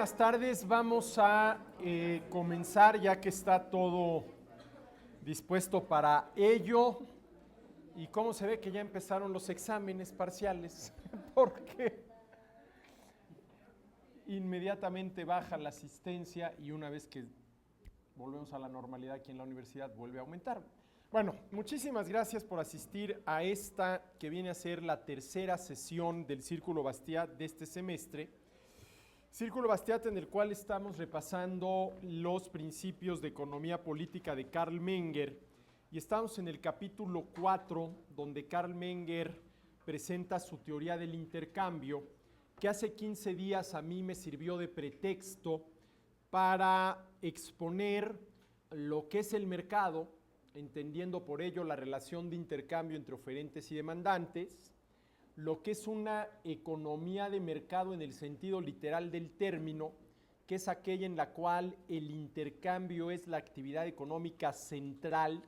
buenas tardes. Vamos a comenzar ya que está todo dispuesto para ello. Y cómo se ve que ya empezaron los exámenes parciales, porque inmediatamente baja la asistencia y una vez que volvemos a la normalidad aquí en la universidad vuelve a aumentar. Bueno, muchísimas gracias por asistir a esta que viene a ser la tercera sesión del Círculo Bastiat de este semestre. Círculo Bastiat en el cual estamos repasando los principios de economía política de Carl Menger y estamos en el capítulo 4 donde Carl Menger presenta su teoría del intercambio que hace 15 días a mí me sirvió de pretexto para exponer lo que es el mercado, entendiendo por ello la relación de intercambio entre oferentes y demandantes, lo que es una economía de mercado en el sentido literal del término, que es aquella en la cual el intercambio es la actividad económica central,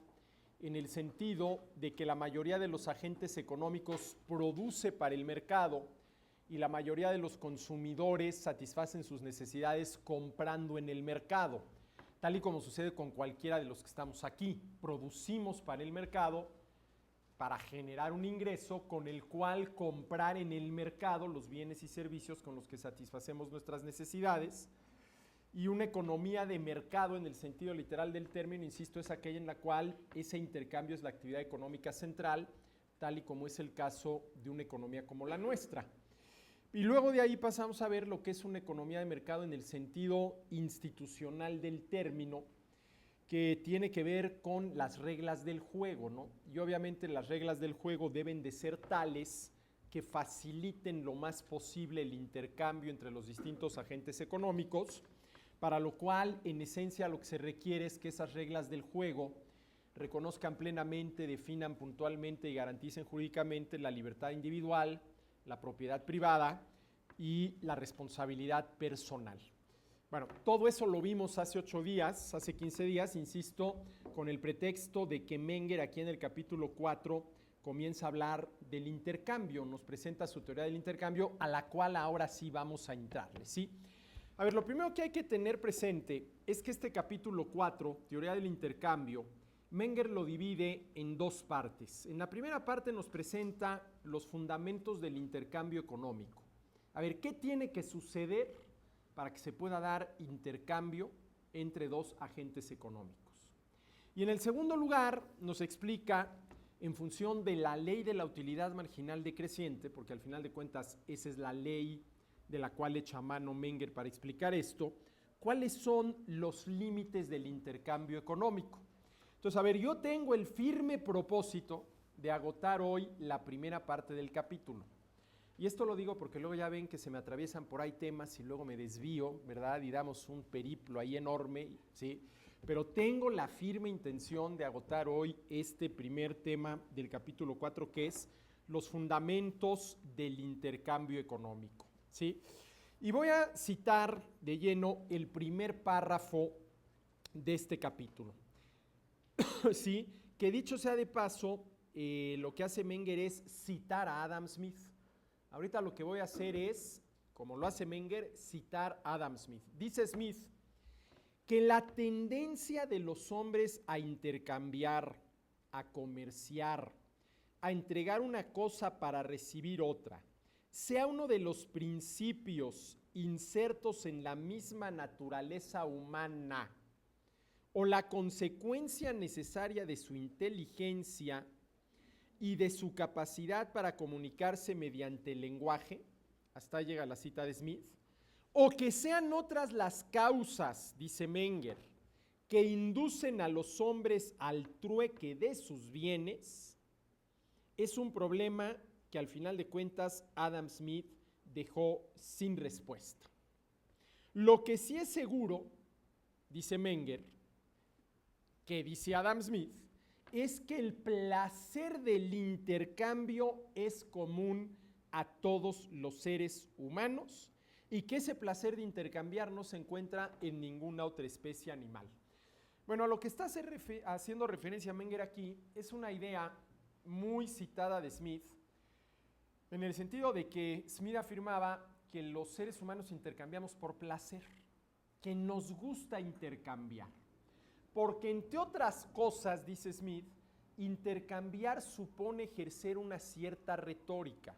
en el sentido de que la mayoría de los agentes económicos produce para el mercado y la mayoría de los consumidores satisfacen sus necesidades comprando en el mercado, tal y como sucede con cualquiera de los que estamos aquí. Producimos para el mercado para generar un ingreso con el cual comprar en el mercado los bienes y servicios con los que satisfacemos nuestras necesidades. Y una economía de mercado en el sentido literal del término, insisto, es aquella en la cual ese intercambio es la actividad económica central, tal y como es el caso de una economía como la nuestra. Y luego de ahí pasamos a ver lo que es una economía de mercado en el sentido institucional del término, que tiene que ver con las reglas del juego, ¿no? Y obviamente las reglas del juego deben de ser tales que faciliten lo más posible el intercambio entre los distintos agentes económicos, para lo cual en esencia lo que se requiere es que esas reglas del juego reconozcan plenamente, definan puntualmente y garanticen jurídicamente la libertad individual, la propiedad privada y la responsabilidad personal. Bueno, todo eso lo vimos hace 8 días, hace 15 días, insisto, con el pretexto de que Menger aquí en el capítulo 4 comienza a hablar del intercambio, nos presenta su teoría del intercambio, a la cual ahora sí vamos a entrarle, ¿sí? A ver, lo primero que hay que tener presente es que este capítulo 4, teoría del intercambio, Menger lo divide en dos partes. En la primera parte nos presenta los fundamentos del intercambio económico. A ver, ¿qué tiene que suceder para que se pueda dar intercambio entre dos agentes económicos? Y en el segundo lugar nos explica, en función de la ley de la utilidad marginal decreciente, porque al final de cuentas esa es la ley de la cual echa mano Menger para explicar esto, cuáles son los límites del intercambio económico. Entonces, a ver, yo tengo el firme propósito de agotar hoy la primera parte del capítulo. Y esto lo digo porque luego ya ven que se me atraviesan por ahí temas y luego me desvío, ¿verdad? Y damos un periplo ahí enorme, ¿sí? Pero tengo la firme intención de agotar hoy este primer tema del capítulo 4, que es los fundamentos del intercambio económico, ¿sí? Y voy a citar de lleno el primer párrafo de este capítulo, ¿sí? Que dicho sea de paso, lo que hace Menger es citar a Adam Smith. Ahorita lo que voy a hacer es, como lo hace Menger, citar a Adam Smith. Dice Smith que la tendencia de los hombres a intercambiar, a comerciar, a entregar una cosa para recibir otra, sea uno de los principios insertos en la misma naturaleza humana o la consecuencia necesaria de su inteligencia y de su capacidad para comunicarse mediante el lenguaje, hasta ahí llega la cita de Smith, o que sean otras las causas, dice Menger, que inducen a los hombres al trueque de sus bienes, es un problema que al final de cuentas Adam Smith dejó sin respuesta. Lo que sí es seguro, dice Menger, que dice Adam Smith, es que el placer del intercambio es común a todos los seres humanos y que ese placer de intercambiar no se encuentra en ninguna otra especie animal. Bueno, a lo que está haciendo referencia Menger aquí es una idea muy citada de Smith, en el sentido de que Smith afirmaba que los seres humanos intercambiamos por placer, que nos gusta intercambiar. Porque entre otras cosas, dice Smith, intercambiar supone ejercer una cierta retórica,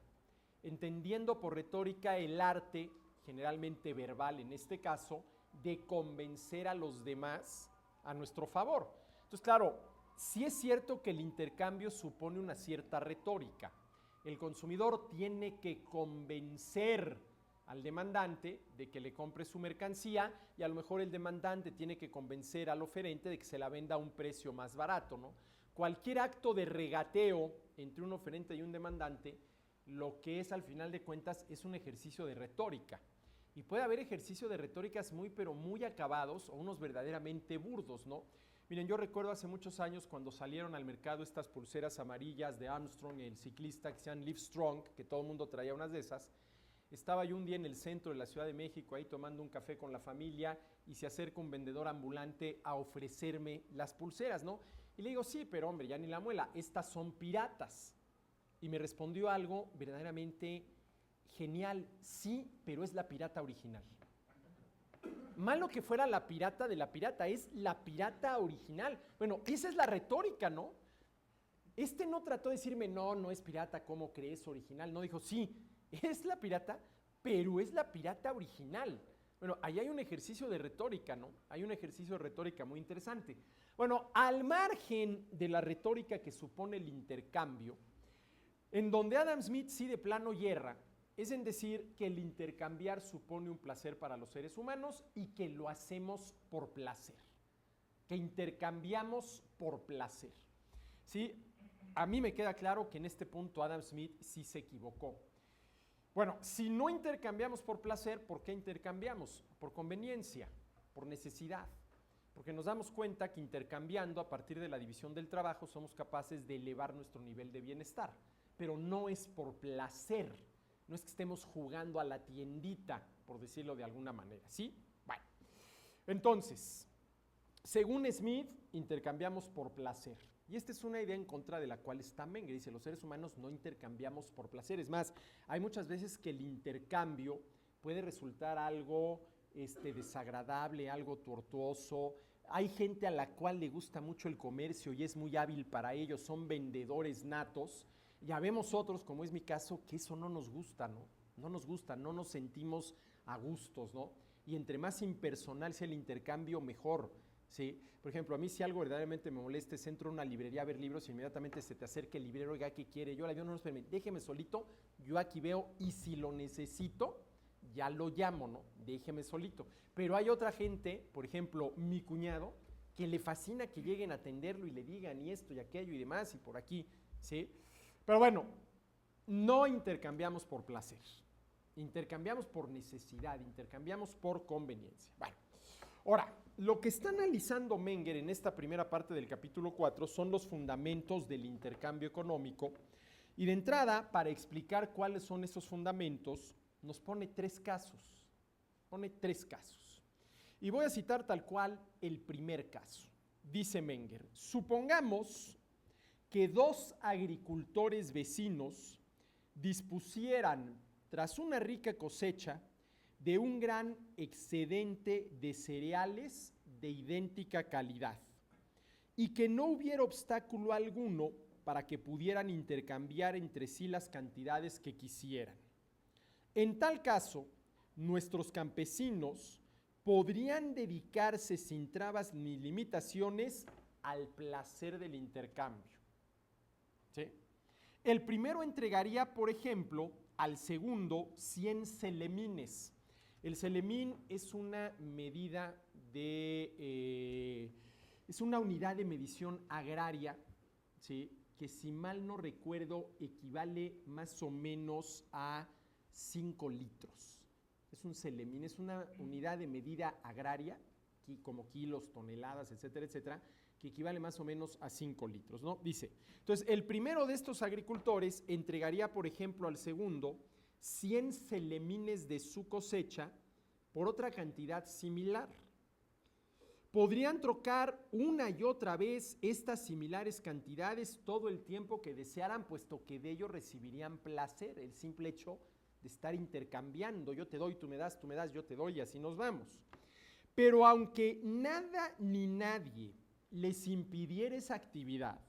entendiendo por retórica el arte, generalmente verbal en este caso, de convencer a los demás a nuestro favor. Entonces, claro, sí es cierto que el intercambio supone una cierta retórica. El consumidor tiene que convencer al demandante de que le compre su mercancía y a lo mejor el demandante tiene que convencer al oferente de que se la venda a un precio más barato, ¿no? Cualquier acto de regateo entre un oferente y un demandante, lo que es al final de cuentas es un ejercicio de retórica. Y puede haber ejercicio de retóricas pero muy acabados o unos verdaderamente burdos, ¿no? Miren, yo recuerdo hace muchos años cuando salieron al mercado estas pulseras amarillas de Armstrong, el ciclista que se llama Live Strong, que todo el mundo traía unas de esas. Estaba yo un día en el centro de la Ciudad de México ahí tomando un café con la familia y se acerca un vendedor ambulante a ofrecerme las pulseras, ¿no? Y le digo, sí, pero hombre, ya ni la muela, estas son piratas. Y me respondió algo verdaderamente genial, sí, pero es la pirata original. Malo que fuera la pirata de la pirata, es la pirata original. Bueno, esa es la retórica, ¿no? Este no trató de decirme, no, no es pirata, ¿cómo crees original? No, dijo, sí, es la pirata, pero es la pirata original. Bueno, ahí hay un ejercicio de retórica, ¿no? Hay un ejercicio de retórica muy interesante. Bueno, al margen de la retórica que supone el intercambio, en donde Adam Smith sí de plano hierra, es en decir que el intercambiar supone un placer para los seres humanos y que lo hacemos por placer, que intercambiamos por placer. ¿Sí? A mí me queda claro que en este punto Adam Smith sí se equivocó. Bueno, si no intercambiamos por placer, ¿por qué intercambiamos? Por conveniencia, por necesidad. Porque nos damos cuenta que intercambiando a partir de la división del trabajo somos capaces de elevar nuestro nivel de bienestar. Pero no es por placer, no es que estemos jugando a la tiendita, por decirlo de alguna manera, ¿sí? Bueno, entonces, según Smith, intercambiamos por placer. Y esta es una idea en contra de la cual está Menger. Dice, los seres humanos no intercambiamos por placer. Es más, hay muchas veces que el intercambio puede resultar algo desagradable, algo tortuoso. Hay gente a la cual le gusta mucho el comercio y es muy hábil para ello, son vendedores natos. Ya vemos otros, como es mi caso, que eso no nos gusta, ¿no? No nos gusta, no nos sentimos a gustos, ¿no? Y entre más impersonal sea el intercambio, mejor, ¿sí? Por ejemplo, a mí si algo verdaderamente me molesta es entro a una librería a ver libros y inmediatamente se te acerca el librero, oiga, ¿qué quiere? Yo la veo, no, espérame, déjeme solito, yo aquí veo y si lo necesito, ya lo llamo, ¿no? Déjeme solito. Pero hay otra gente, por ejemplo, mi cuñado, que le fascina que lleguen a atenderlo y le digan y esto y aquello y demás y por aquí, ¿sí? Pero bueno, no intercambiamos por placer, intercambiamos por necesidad, intercambiamos por conveniencia. Bueno, ahora, lo que está analizando Menger en esta primera parte del capítulo 4 son los fundamentos del intercambio económico y de entrada, para explicar cuáles son esos fundamentos, nos pone tres casos. Y voy a citar tal cual el primer caso. Dice Menger, supongamos que dos agricultores vecinos dispusieran, tras una rica cosecha, de un gran excedente de cereales de idéntica calidad, y que no hubiera obstáculo alguno para que pudieran intercambiar entre sí las cantidades que quisieran. En tal caso, nuestros campesinos podrían dedicarse sin trabas ni limitaciones al placer del intercambio. ¿Sí? El primero entregaría, por ejemplo, al segundo 100 celemines. El celemín es una medida es una unidad de medición agraria, ¿sí? Que si mal no recuerdo equivale más o menos a 5 litros. Es un celemín, es una unidad de medida agraria, como kilos, toneladas, etcétera, etcétera, que equivale más o menos a 5 litros, ¿no? Dice, entonces, el primero de estos agricultores entregaría, por ejemplo, al segundo 100 celemines de su cosecha por otra cantidad similar. Podrían trocar una y otra vez estas similares cantidades todo el tiempo que desearan, puesto que de ello recibirían placer, el simple hecho de estar intercambiando, yo te doy, tú me das, yo te doy, y así nos vamos. Pero aunque nada ni nadie les impidiera esa actividad,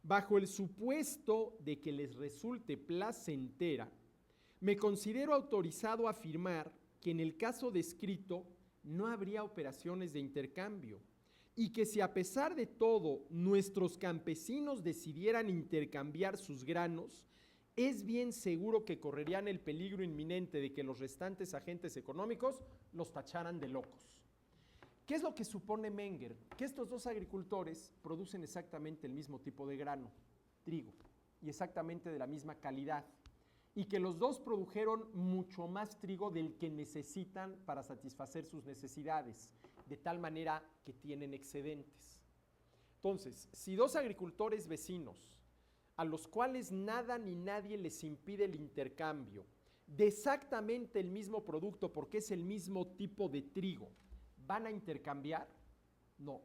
bajo el supuesto de que les resulte placentera, me considero autorizado a afirmar que en el caso descrito no habría operaciones de intercambio y que si a pesar de todo nuestros campesinos decidieran intercambiar sus granos, es bien seguro que correrían el peligro inminente de que los restantes agentes económicos los tacharan de locos. ¿Qué es lo que supone Menger? Que estos dos agricultores producen exactamente el mismo tipo de grano, trigo, y exactamente de la misma calidad, y que los dos produjeron mucho más trigo del que necesitan para satisfacer sus necesidades, de tal manera que tienen excedentes. Entonces, si dos agricultores vecinos, a los cuales nada ni nadie les impide el intercambio, de exactamente el mismo producto porque es el mismo tipo de trigo, ¿van a intercambiar? No.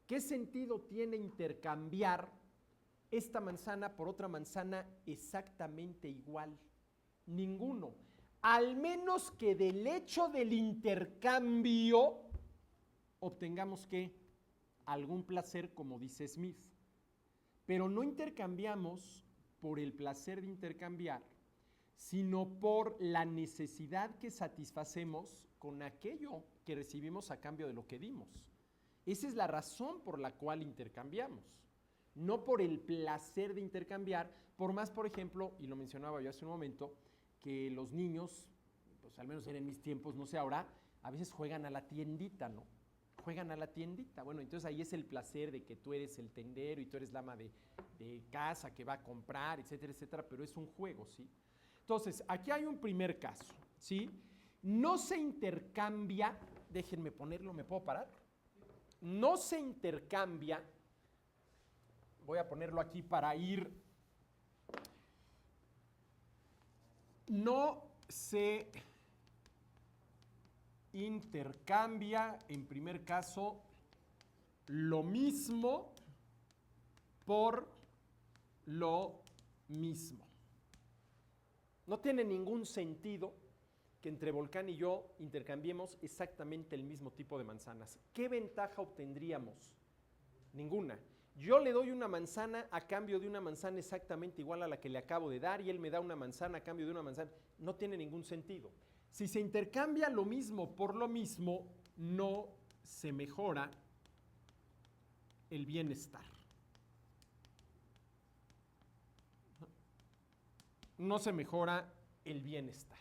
¿Qué sentido tiene intercambiar esta manzana por otra manzana exactamente igual? Ninguno. Al menos que del hecho del intercambio obtengamos ¿qué? Algún placer, como dice Smith. Pero no intercambiamos por el placer de intercambiar, sino por la necesidad que satisfacemos con aquello que recibimos a cambio de lo que dimos. Esa es la razón por la cual intercambiamos, no por el placer de intercambiar, por más, por ejemplo, y lo mencionaba yo hace un momento, que los niños, pues al menos en mis tiempos, no sé ahora, a veces juegan a la tiendita, ¿no? Juegan a la tiendita. Bueno, entonces ahí es el placer de que tú eres el tendero y tú eres la ama de casa que va a comprar, etcétera, etcétera, pero es un juego, ¿sí? Entonces, aquí hay un primer caso, ¿sí? No se intercambia, déjenme ponerlo, ¿me puedo parar? No se intercambia, voy a ponerlo aquí para ir, no se intercambia, en primer caso, lo mismo por lo mismo. No tiene ningún sentido que entre Volcán y yo intercambiemos exactamente el mismo tipo de manzanas. ¿Qué ventaja obtendríamos? Ninguna. Yo le doy una manzana a cambio de una manzana exactamente igual a la que le acabo de dar y él me da una manzana a cambio de una manzana. No tiene ningún sentido. Si se intercambia lo mismo por lo mismo, no se mejora el bienestar. No se mejora el bienestar.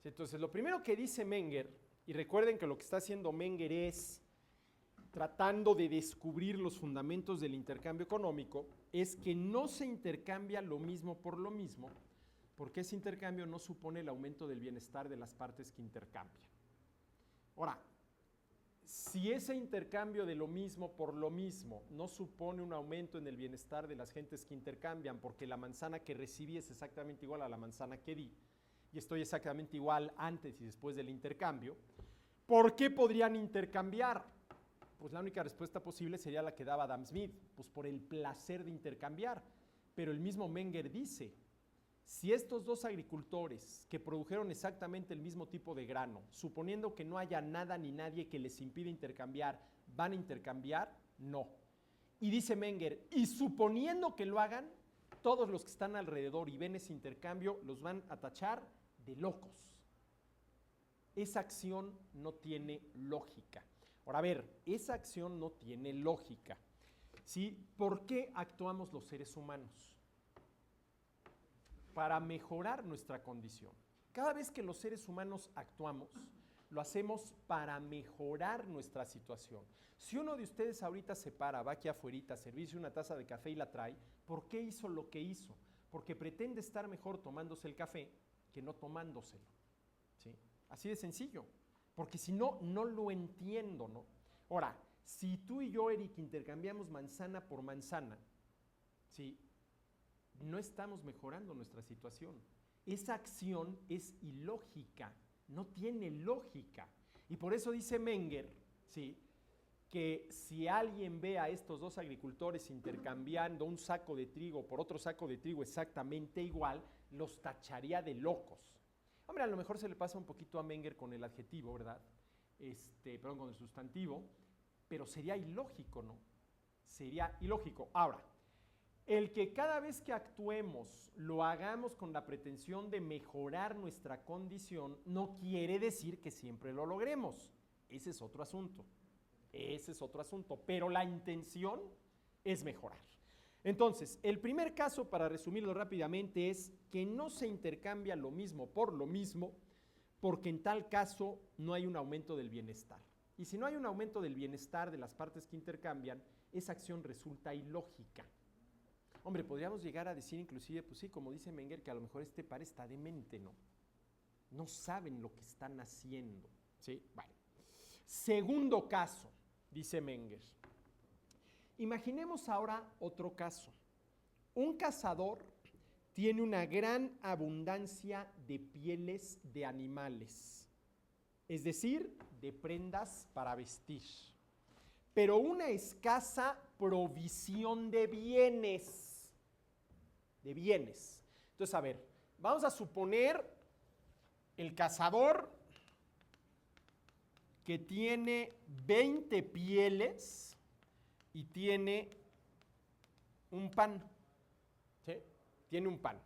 Entonces, lo primero que dice Menger, y recuerden que lo que está haciendo Menger es tratando de descubrir los fundamentos del intercambio económico, es que no se intercambia lo mismo por lo mismo, porque ese intercambio no supone el aumento del bienestar de las partes que intercambian. Ahora, si ese intercambio de lo mismo por lo mismo no supone un aumento en el bienestar de las gentes que intercambian, porque la manzana que recibí es exactamente igual a la manzana que di, y estoy exactamente igual antes y después del intercambio, ¿por qué podrían intercambiar? Pues la única respuesta posible sería la que daba Adam Smith, pues por el placer de intercambiar. Pero el mismo Menger dice, si estos dos agricultores que produjeron exactamente el mismo tipo de grano, suponiendo que no haya nada ni nadie que les impida intercambiar, ¿van a intercambiar? No. Y dice Menger, y suponiendo que lo hagan, todos los que están alrededor y ven ese intercambio los van a tachar de locos. Esa acción no tiene lógica. Ahora, a ver, esa acción no tiene lógica, ¿sí? ¿Por qué actuamos los seres humanos? Para mejorar nuestra condición. Cada vez que los seres humanos actuamos, lo hacemos para mejorar nuestra situación. Si uno de ustedes ahorita se para, va aquí afuera, servirse una taza de café y la trae, ¿por qué hizo lo que hizo? Porque pretende estar mejor tomándose el café que no tomándoselo, ¿sí? Así de sencillo. Porque si no, no lo entiendo, ¿no? Ahora, si tú y yo, Eric, intercambiamos manzana por manzana, ¿sí? No estamos mejorando nuestra situación. Esa acción es ilógica, no tiene lógica. Y por eso dice Menger, ¿sí? que si alguien ve a estos dos agricultores intercambiando un saco de trigo por otro saco de trigo exactamente igual, los tacharía de locos. Hombre, a lo mejor se le pasa un poquito a Menger con el adjetivo, ¿verdad? Perdón, con el sustantivo, pero sería ilógico, ¿no? Sería ilógico. Ahora, el que cada vez que actuemos lo hagamos con la pretensión de mejorar nuestra condición no quiere decir que siempre lo logremos. Ese es otro asunto. Ese es otro asunto, pero la intención es mejorar. Entonces, el primer caso, para resumirlo rápidamente, es que no se intercambia lo mismo por lo mismo, porque en tal caso no hay un aumento del bienestar. Y si no hay un aumento del bienestar de las partes que intercambian, esa acción resulta ilógica. Hombre, podríamos llegar a decir inclusive, pues sí, como dice Menger, que a lo mejor este par está demente, ¿no? No saben lo que están haciendo, ¿sí? Bueno. Segundo caso, dice Menger. Imaginemos ahora otro caso. Un cazador tiene una gran abundancia de pieles de animales, es decir, de prendas para vestir, pero una escasa provisión de bienes. Entonces, a ver, vamos a suponer el cazador que tiene 20 pieles y tiene un pan, ¿sí? Tiene un pan.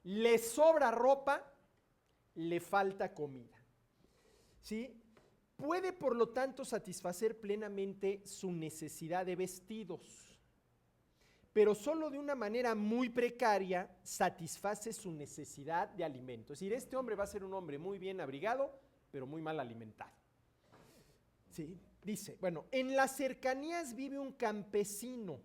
Le sobra ropa, le falta comida, ¿sí? Puede, por lo tanto, satisfacer plenamente su necesidad de vestidos, pero solo de una manera muy precaria satisface su necesidad de alimento. Es decir, este hombre va a ser un hombre muy bien abrigado, pero muy mal alimentado. ¿Sí? Dice, bueno, en las cercanías vive un campesino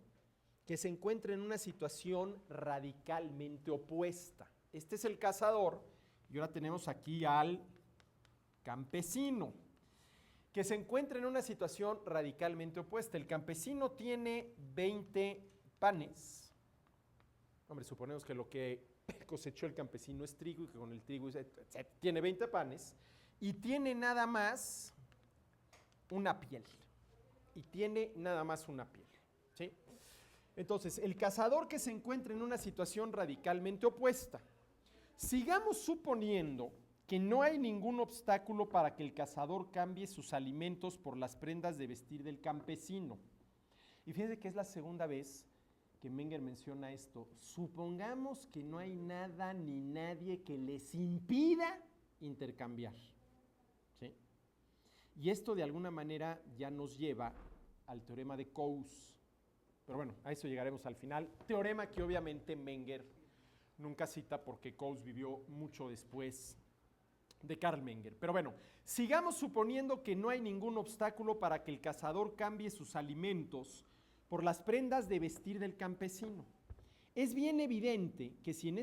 que se encuentra en una situación radicalmente opuesta. Este es el cazador y ahora tenemos aquí al campesino que se encuentra en una situación radicalmente opuesta. El campesino tiene 20 panes. Hombre, suponemos que lo que cosechó el campesino es trigo y que con el trigo tiene 20 panes y tiene nada más una piel. Y tiene nada más una piel, ¿sí? Entonces, el cazador que se encuentra en una situación radicalmente opuesta. Sigamos suponiendo que no hay ningún obstáculo para que el cazador cambie sus alimentos por las prendas de vestir del campesino. Y fíjense que es la segunda vez que Menger menciona esto. Supongamos que no hay nada ni nadie que les impida intercambiar, ¿sí? Y esto de alguna manera ya nos lleva al teorema de Coase. Pero bueno, a eso llegaremos al final. Teorema que obviamente Menger nunca cita porque Coase vivió mucho después de Carl Menger. Pero bueno, sigamos suponiendo que no hay ningún obstáculo para que el cazador cambie sus alimentos por las prendas de vestir del campesino. Es bien evidente que en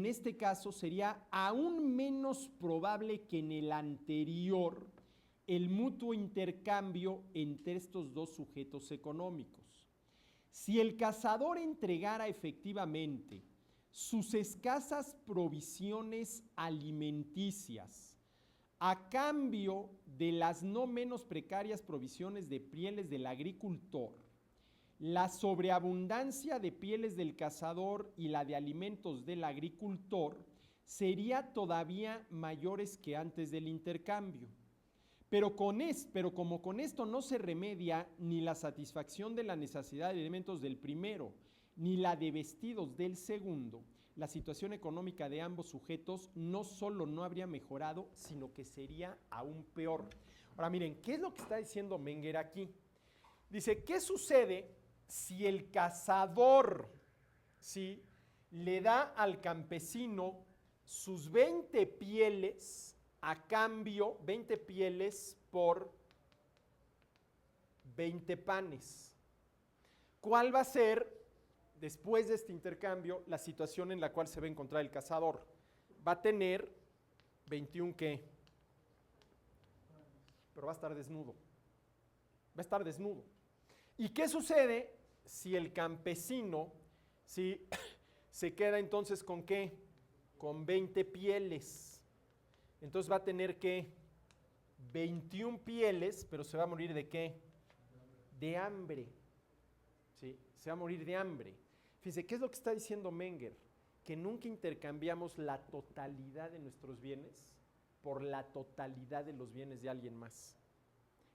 este caso sería aún menos probable que en el anterior el mutuo intercambio entre estos dos sujetos económicos. Si el cazador entregara efectivamente sus escasas provisiones alimenticias a cambio de las no menos precarias provisiones de pieles del agricultor, la sobreabundancia de pieles del cazador y la de alimentos del agricultor sería todavía mayores que antes del intercambio. Pero como con esto no se remedia ni la satisfacción de la necesidad de alimentos del primero, ni la de vestidos del segundo, la situación económica de ambos sujetos no solo no habría mejorado, sino que sería aún peor. Ahora miren, ¿qué es lo que está diciendo Menger aquí? Dice, ¿qué sucede si el cazador, ¿sí?, le da al campesino sus 20 pieles a cambio, 20 pieles por 20 panes? ¿Cuál va a ser, después de este intercambio, la situación en la cual se va a encontrar el cazador? Va a tener 21 ¿qué? Pero va a estar desnudo. Va a estar desnudo. ¿Y qué sucede si el campesino, ¿sí?, se queda entonces con qué? Con 20 pieles. Entonces va a tener ¿qué? 21 pieles, pero se va a morir ¿de qué? De hambre. ¿Sí? Se va a morir de hambre. Fíjense, ¿qué es lo que está diciendo Menger? Que nunca intercambiamos la totalidad de nuestros bienes por la totalidad de los bienes de alguien más.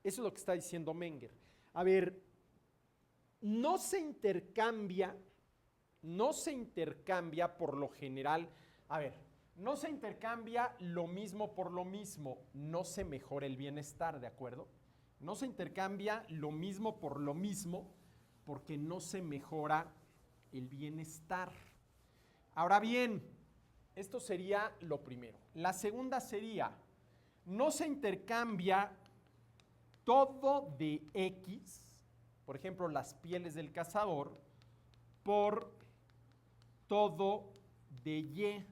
Eso es lo que está diciendo Menger. A ver, no se intercambia por lo general, a ver, no se intercambia lo mismo por lo mismo, no se mejora el bienestar, ¿de acuerdo? No se intercambia lo mismo por lo mismo porque no se mejora el bienestar. Ahora bien, esto sería lo primero. La segunda sería, no se intercambia todo de X, por ejemplo, las pieles del cazador, por todo de Y,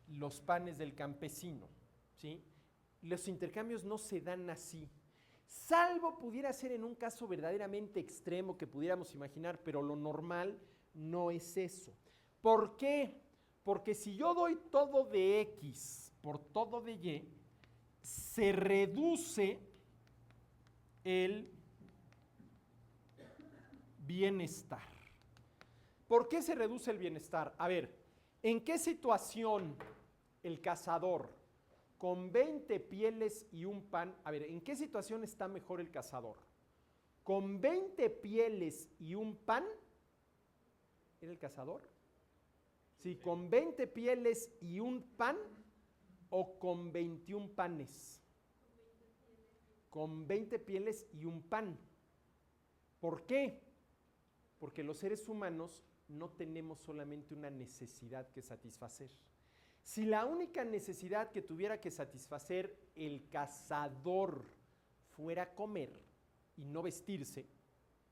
los panes del campesino, ¿sí? Los intercambios no se dan así, salvo pudiera ser en un caso verdaderamente extremo que pudiéramos imaginar, pero lo normal no es eso. ¿Por qué? Porque si yo doy todo de X por todo de Y, se reduce el bienestar. ¿Por qué se reduce el bienestar? A ver, ¿en qué situación el cazador con 20 pieles y un pan? A ver, ¿en qué situación está mejor el cazador? ¿Con 20 pieles y un pan? ¿Era el cazador? Sí, ¿con 20 pieles y un pan o con 21 panes? Con 20 pieles y un pan. ¿Por qué? Porque los seres humanos no tenemos solamente una necesidad que satisfacer. Si la única necesidad que tuviera que satisfacer el cazador fuera comer y no vestirse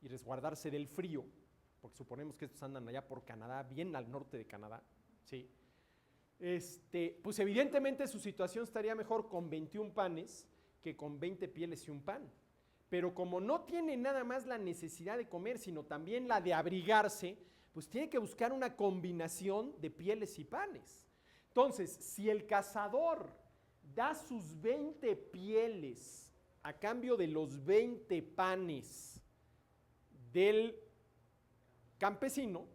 y resguardarse del frío, porque suponemos que estos andan allá por Canadá, bien al norte de Canadá, ¿sí? Pues evidentemente su situación estaría mejor con 21 panes que con 20 pieles y un pan. Pero como no tiene nada más la necesidad de comer, sino también la de abrigarse, pues tiene que buscar una combinación de pieles y panes. Entonces, si el cazador da sus 20 pieles a cambio de los 20 panes del campesino,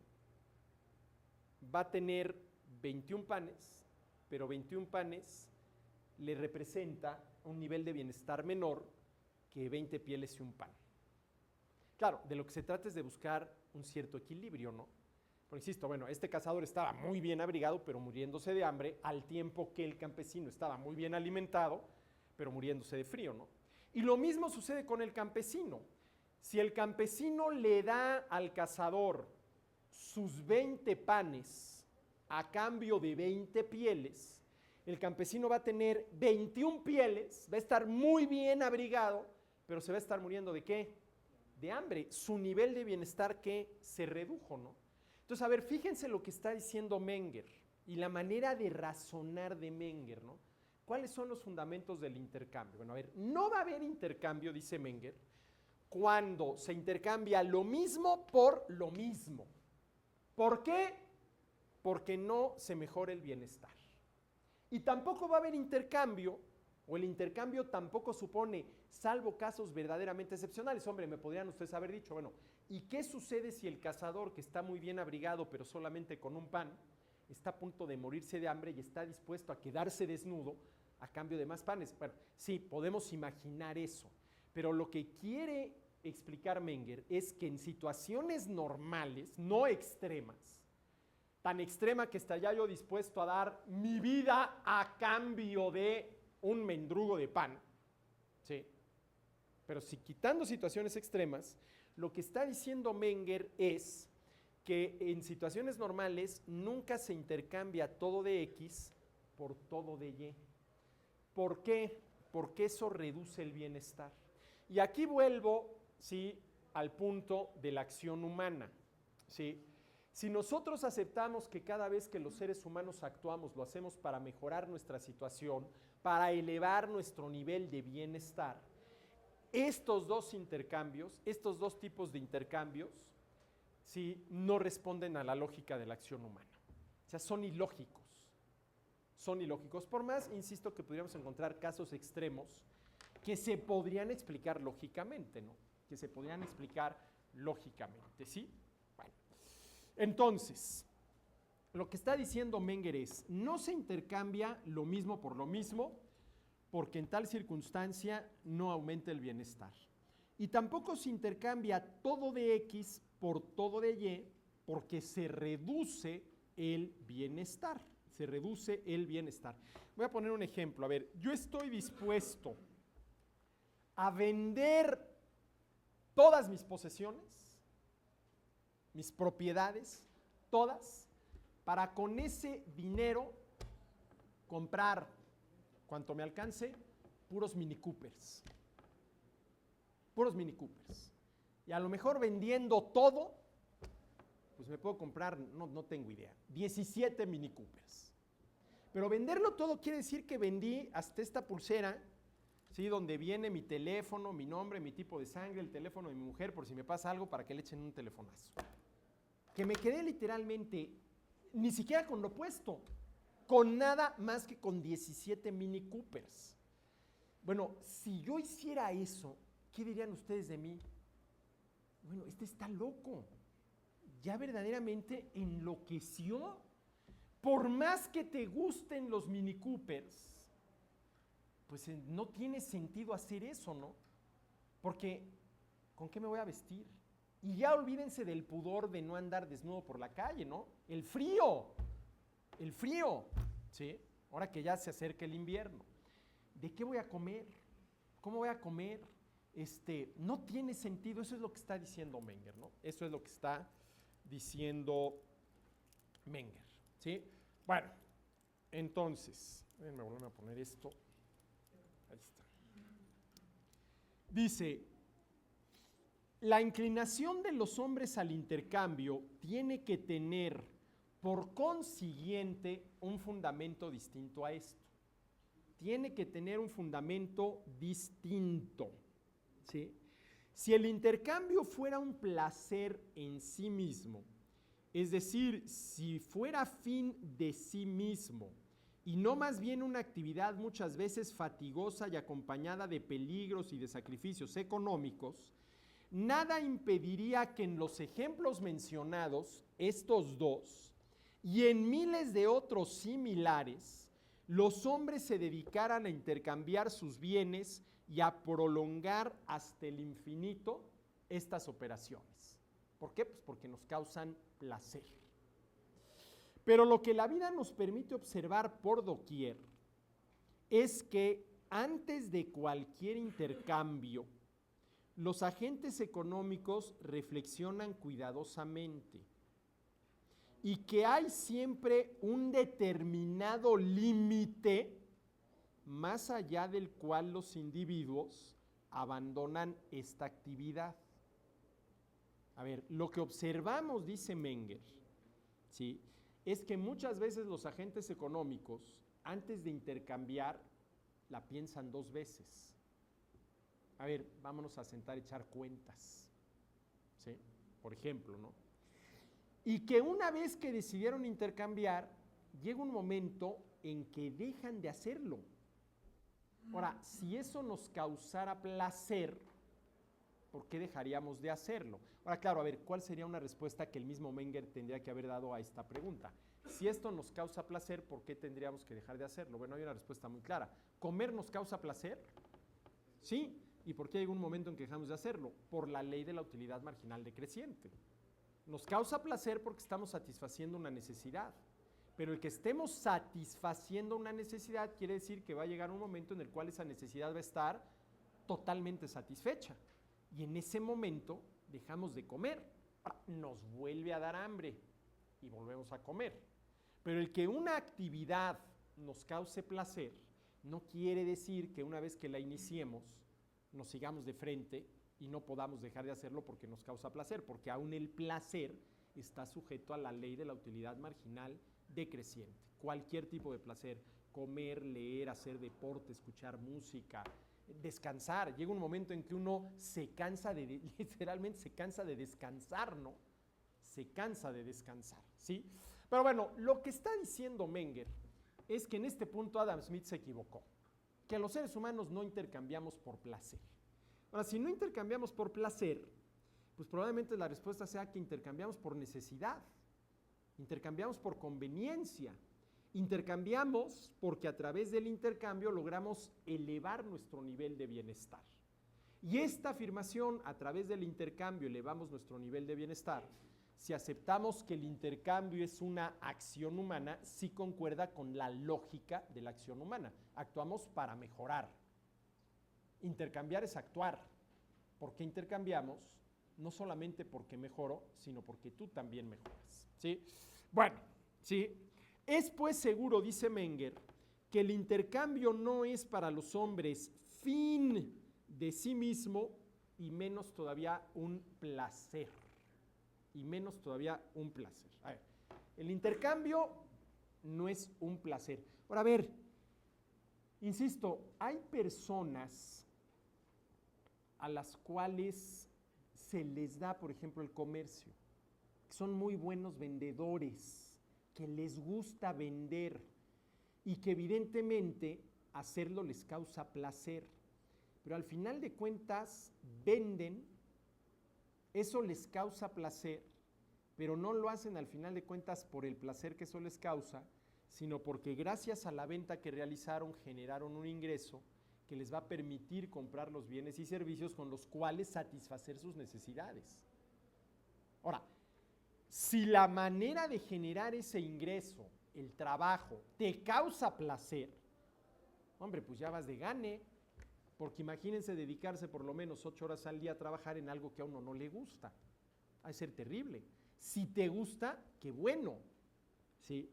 va a tener 21 panes, pero 21 panes le representa un nivel de bienestar menor que 20 pieles y un pan. Claro, de lo que se trata es de buscar un cierto equilibrio, ¿no? Pero insisto, bueno, este cazador estaba muy bien abrigado, pero muriéndose de hambre, al tiempo que el campesino estaba muy bien alimentado, pero muriéndose de frío, ¿no? Y lo mismo sucede con el campesino. Si el campesino le da al cazador sus 20 panes a cambio de 20 pieles, el campesino va a tener 21 pieles, va a estar muy bien abrigado, pero se va a estar muriendo ¿de qué? De hambre. Su nivel de bienestar que se redujo, ¿no? Entonces, a ver, fíjense lo que está diciendo Menger y la manera de razonar de Menger, ¿no? ¿Cuáles son los fundamentos del intercambio? Bueno, a ver, no va a haber intercambio, dice Menger, cuando se intercambia lo mismo por lo mismo. ¿Por qué? Porque no se mejora el bienestar. Y tampoco va a haber intercambio, o el intercambio tampoco supone, salvo casos verdaderamente excepcionales. Hombre, me podrían ustedes haber dicho, bueno, ¿y qué sucede si el cazador, que está muy bien abrigado, pero solamente con un pan, está a punto de morirse de hambre y está dispuesto a quedarse desnudo a cambio de más panes? Bueno, sí, podemos imaginar eso, pero lo que quiere explicar Menger es que en situaciones normales, no extremas, tan extrema que estaría yo dispuesto a dar mi vida a cambio de un mendrugo de pan, ¿sí? Pero si quitando situaciones extremas, lo que está diciendo Menger es que en situaciones normales nunca se intercambia todo de X por todo de Y. ¿Por qué? Porque eso reduce el bienestar. Y aquí vuelvo, ¿sí?, al punto de la acción humana, ¿sí? Si nosotros aceptamos que cada vez que los seres humanos actuamos, lo hacemos para mejorar nuestra situación, para elevar nuestro nivel de bienestar, estos dos intercambios, estos dos tipos de intercambios, ¿sí?, no responden a la lógica de la acción humana. O sea, son ilógicos. Son ilógicos. Por más, insisto, que pudiéramos encontrar casos extremos que se podrían explicar lógicamente, ¿no? Que se podrían explicar lógicamente, ¿sí? Bueno, entonces, lo que está diciendo Menger es, no se intercambia lo mismo por lo mismo, porque en tal circunstancia no aumenta el bienestar. Y tampoco se intercambia todo de X por todo de Y, porque se reduce el bienestar. Se reduce el bienestar. Voy a poner un ejemplo. A ver, yo estoy dispuesto a vender todas mis posesiones, mis propiedades, todas, para con ese dinero comprar, cuanto me alcance, puros Mini Coopers. Puros Mini Coopers. Y a lo mejor vendiendo todo, pues me puedo comprar, no tengo idea, 17 Mini Coopers. Pero venderlo todo quiere decir que vendí hasta esta pulsera, ¿sí? Donde viene mi teléfono, mi nombre, mi tipo de sangre, el teléfono de mi mujer, por si me pasa algo, para que le echen un telefonazo. Que me quedé literalmente, ni siquiera con lo puesto, con nada más que con 17 Mini Coopers. Bueno, si yo hiciera eso, ¿qué dirían ustedes de mí? Bueno, este está loco. Ya verdaderamente enloqueció. Por más que te gusten los Mini Coopers, pues no tiene sentido hacer eso, ¿no? Porque, ¿con qué me voy a vestir? Y ya olvídense del pudor de no andar desnudo por la calle, ¿no? El frío, ¿sí? Ahora que ya se acerca el invierno. ¿De qué voy a comer? ¿Cómo voy a comer? No tiene sentido, eso es lo que está diciendo Menger, ¿no? Eso es lo que está diciendo Menger, ¿sí? Bueno, entonces, déjenme volver a poner esto. Ahí está. Dice, la inclinación de los hombres al intercambio tiene que tener, por consiguiente, un fundamento distinto a esto. Tiene que tener un fundamento distinto, ¿sí? Si el intercambio fuera un placer en sí mismo, es decir, si fuera fin de sí mismo y no más bien una actividad muchas veces fatigosa y acompañada de peligros y de sacrificios económicos, nada impediría que en los ejemplos mencionados, estos dos, y en miles de otros similares, los hombres se dedicaran a intercambiar sus bienes y a prolongar hasta el infinito estas operaciones. ¿Por qué? Pues porque nos causan placer. Pero lo que la vida nos permite observar por doquier es que antes de cualquier intercambio, los agentes económicos reflexionan cuidadosamente y que hay siempre un determinado límite más allá del cual los individuos abandonan esta actividad. A ver, lo que observamos, dice Menger, ¿sí?, es que muchas veces los agentes económicos, antes de intercambiar, la piensan dos veces. A ver, vámonos a sentar a echar cuentas, ¿sí? Por ejemplo, ¿no? Y que una vez que decidieron intercambiar, llega un momento en que dejan de hacerlo. Ahora, si eso nos causara placer, ¿por qué dejaríamos de hacerlo? Ahora, claro, a ver, ¿cuál sería una respuesta que el mismo Menger tendría que haber dado a esta pregunta? Si esto nos causa placer, ¿por qué tendríamos que dejar de hacerlo? Bueno, hay una respuesta muy clara. ¿Comer nos causa placer? Sí. ¿Y por qué llega un momento en que dejamos de hacerlo? Por la ley de la utilidad marginal decreciente. Nos causa placer porque estamos satisfaciendo una necesidad. Pero el que estemos satisfaciendo una necesidad quiere decir que va a llegar un momento en el cual esa necesidad va a estar totalmente satisfecha. Y en ese momento dejamos de comer. Nos vuelve a dar hambre y volvemos a comer. Pero el que una actividad nos cause placer no quiere decir que una vez que la iniciemos nos sigamos de frente y no podamos dejar de hacerlo porque nos causa placer, porque aún el placer está sujeto a la ley de la utilidad marginal decreciente. Cualquier tipo de placer, comer, leer, hacer deporte, escuchar música, descansar. Llega un momento en que uno se cansa literalmente se cansa de descansar, ¿no? Se cansa de descansar, ¿sí? Pero bueno, lo que está diciendo Menger es que en este punto Adam Smith se equivocó. que los seres humanos no intercambiamos por placer. Ahora, si no intercambiamos por placer, pues probablemente la respuesta sea que intercambiamos por necesidad, intercambiamos por conveniencia, intercambiamos porque a través del intercambio logramos elevar nuestro nivel de bienestar. Y esta afirmación, a través del intercambio elevamos nuestro nivel de bienestar, si aceptamos que el intercambio es una acción humana, sí concuerda con la lógica de la acción humana. Actuamos para mejorar. Intercambiar es actuar. ¿Por qué intercambiamos? No solamente porque mejoro, sino porque tú también mejoras. ¿Sí? Bueno, ¿sí? Es pues seguro, dice Menger, que el intercambio no es para los hombres fin de sí mismo y menos todavía un placer. Y menos todavía un placer. A ver, el intercambio no es un placer. Ahora, a ver, insisto, hay personas a las cuales se les da, por ejemplo, el comercio, que son muy buenos vendedores, que les gusta vender y que evidentemente hacerlo les causa placer, pero al final de cuentas venden, eso les causa placer, pero no lo hacen al final de cuentas por el placer que eso les causa, sino porque gracias a la venta que realizaron generaron un ingreso que les va a permitir comprar los bienes y servicios con los cuales satisfacer sus necesidades. Ahora, si la manera de generar ese ingreso, el trabajo, te causa placer, hombre, pues ya vas de gane, porque imagínense dedicarse por lo menos 8 horas al día a trabajar en algo que a uno no le gusta. Va a ser terrible. Si te gusta, qué bueno, ¿sí?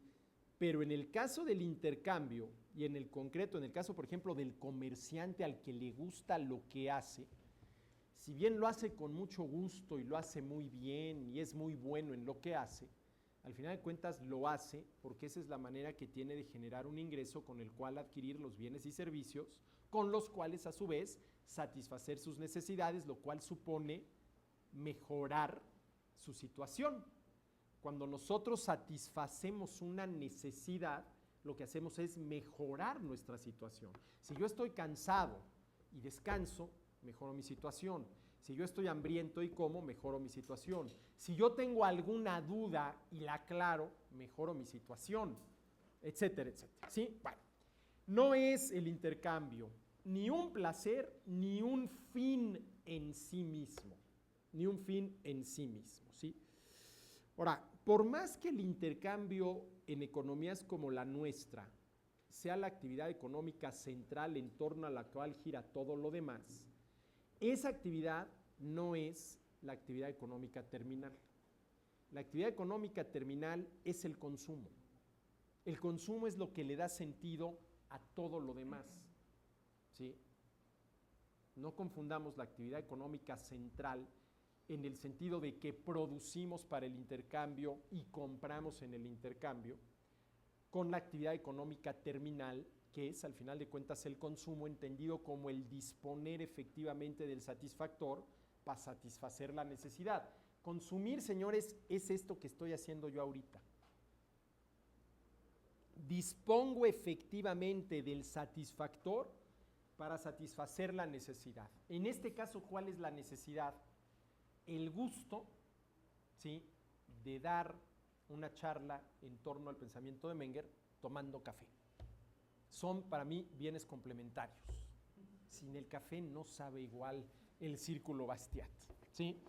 Pero en el caso del intercambio y en el concreto, en el caso, por ejemplo, del comerciante al que le gusta lo que hace, si bien lo hace con mucho gusto y lo hace muy bien y es muy bueno en lo que hace, al final de cuentas lo hace porque esa es la manera que tiene de generar un ingreso con el cual adquirir los bienes y servicios, con los cuales a su vez satisfacer sus necesidades, lo cual supone mejorar su situación. Cuando nosotros satisfacemos una necesidad, lo que hacemos es mejorar nuestra situación. Si yo estoy cansado y descanso, mejoro mi situación. Si yo estoy hambriento y como, mejoro mi situación. Si yo tengo alguna duda y la aclaro, mejoro mi situación, etcétera, etcétera. ¿Sí? Bueno, no es el intercambio ni un placer ni un fin en sí mismo. Ni un fin en sí mismo, ¿sí? Ahora, por más que el intercambio en economías como la nuestra sea la actividad económica central en torno a la cual gira todo lo demás, esa actividad no es la actividad económica terminal. La actividad económica terminal es el consumo. El consumo es lo que le da sentido a todo lo demás, ¿sí? No confundamos la actividad económica central en el sentido de que producimos para el intercambio y compramos en el intercambio, con la actividad económica terminal, que es al final de cuentas el consumo entendido como el disponer efectivamente del satisfactor para satisfacer la necesidad. Consumir, señores, es esto que estoy haciendo yo ahorita. Dispongo efectivamente del satisfactor para satisfacer la necesidad. En este caso, ¿cuál es la necesidad? El gusto, ¿sí?, de dar una charla en torno al pensamiento de Menger tomando café. Son para mí bienes complementarios. Sin el café no sabe igual el círculo Bastiat, ¿sí?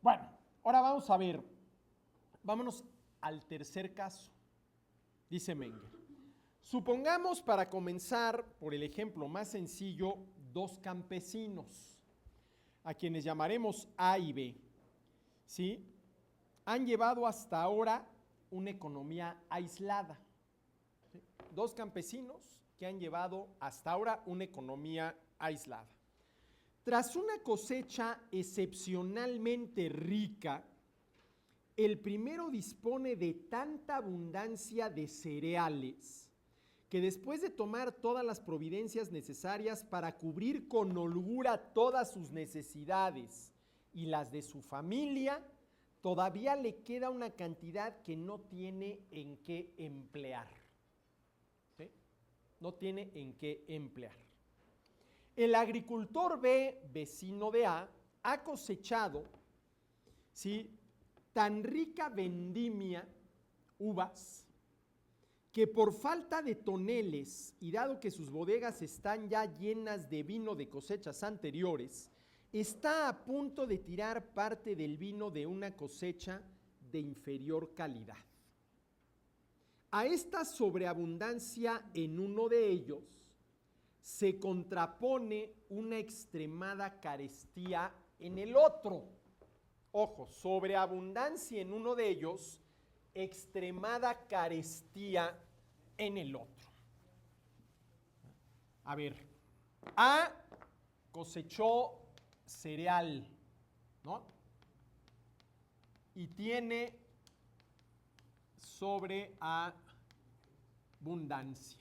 Bueno, ahora vamos a ver, vámonos al tercer caso. Dice Menger, supongamos para comenzar por el ejemplo más sencillo, 2 campesinos, a quienes llamaremos A y B, ¿sí? Han llevado hasta ahora una economía aislada. ¿Sí? 2 campesinos que han llevado hasta ahora una economía aislada. Tras una cosecha excepcionalmente rica, el primero dispone de tanta abundancia de cereales que después de tomar todas las providencias necesarias para cubrir con holgura todas sus necesidades y las de su familia, todavía le queda una cantidad que no tiene en qué emplear. ¿Sí? No tiene en qué emplear. El agricultor B, vecino de A, ha cosechado, ¿sí?, tan rica vendimia, uvas, que por falta de toneles y dado que sus bodegas están ya llenas de vino de cosechas anteriores, está a punto de tirar parte del vino de una cosecha de inferior calidad. A esta sobreabundancia en uno de ellos se contrapone una extremada carestía en el otro. Ojo, sobreabundancia en uno de ellos, extremada carestía en el otro. A ver, A cosechó cereal, ¿no? Y tiene sobreabundancia.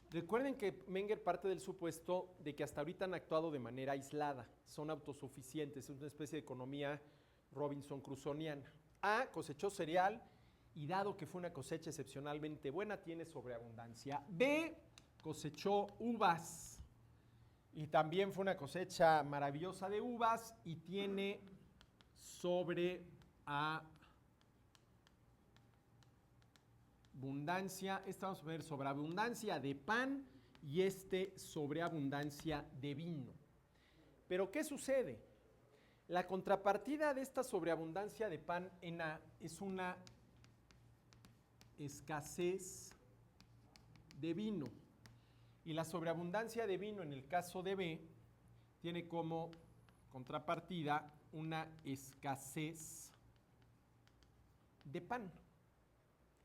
Recuerden que Menger parte del supuesto de que hasta ahorita han actuado de manera aislada, son autosuficientes, es una especie de economía Robinson-Crusoiana. A cosechó cereal y dado que fue una cosecha excepcionalmente buena, tiene sobreabundancia. B cosechó uvas y también fue una cosecha maravillosa de uvas y tiene sobreabundancia. Esta vamos a ver sobreabundancia de pan y sobreabundancia de vino. Pero ¿qué sucede? La contrapartida de esta sobreabundancia de pan en A es una escasez de vino. Y la sobreabundancia de vino en el caso de B tiene como contrapartida una escasez de pan.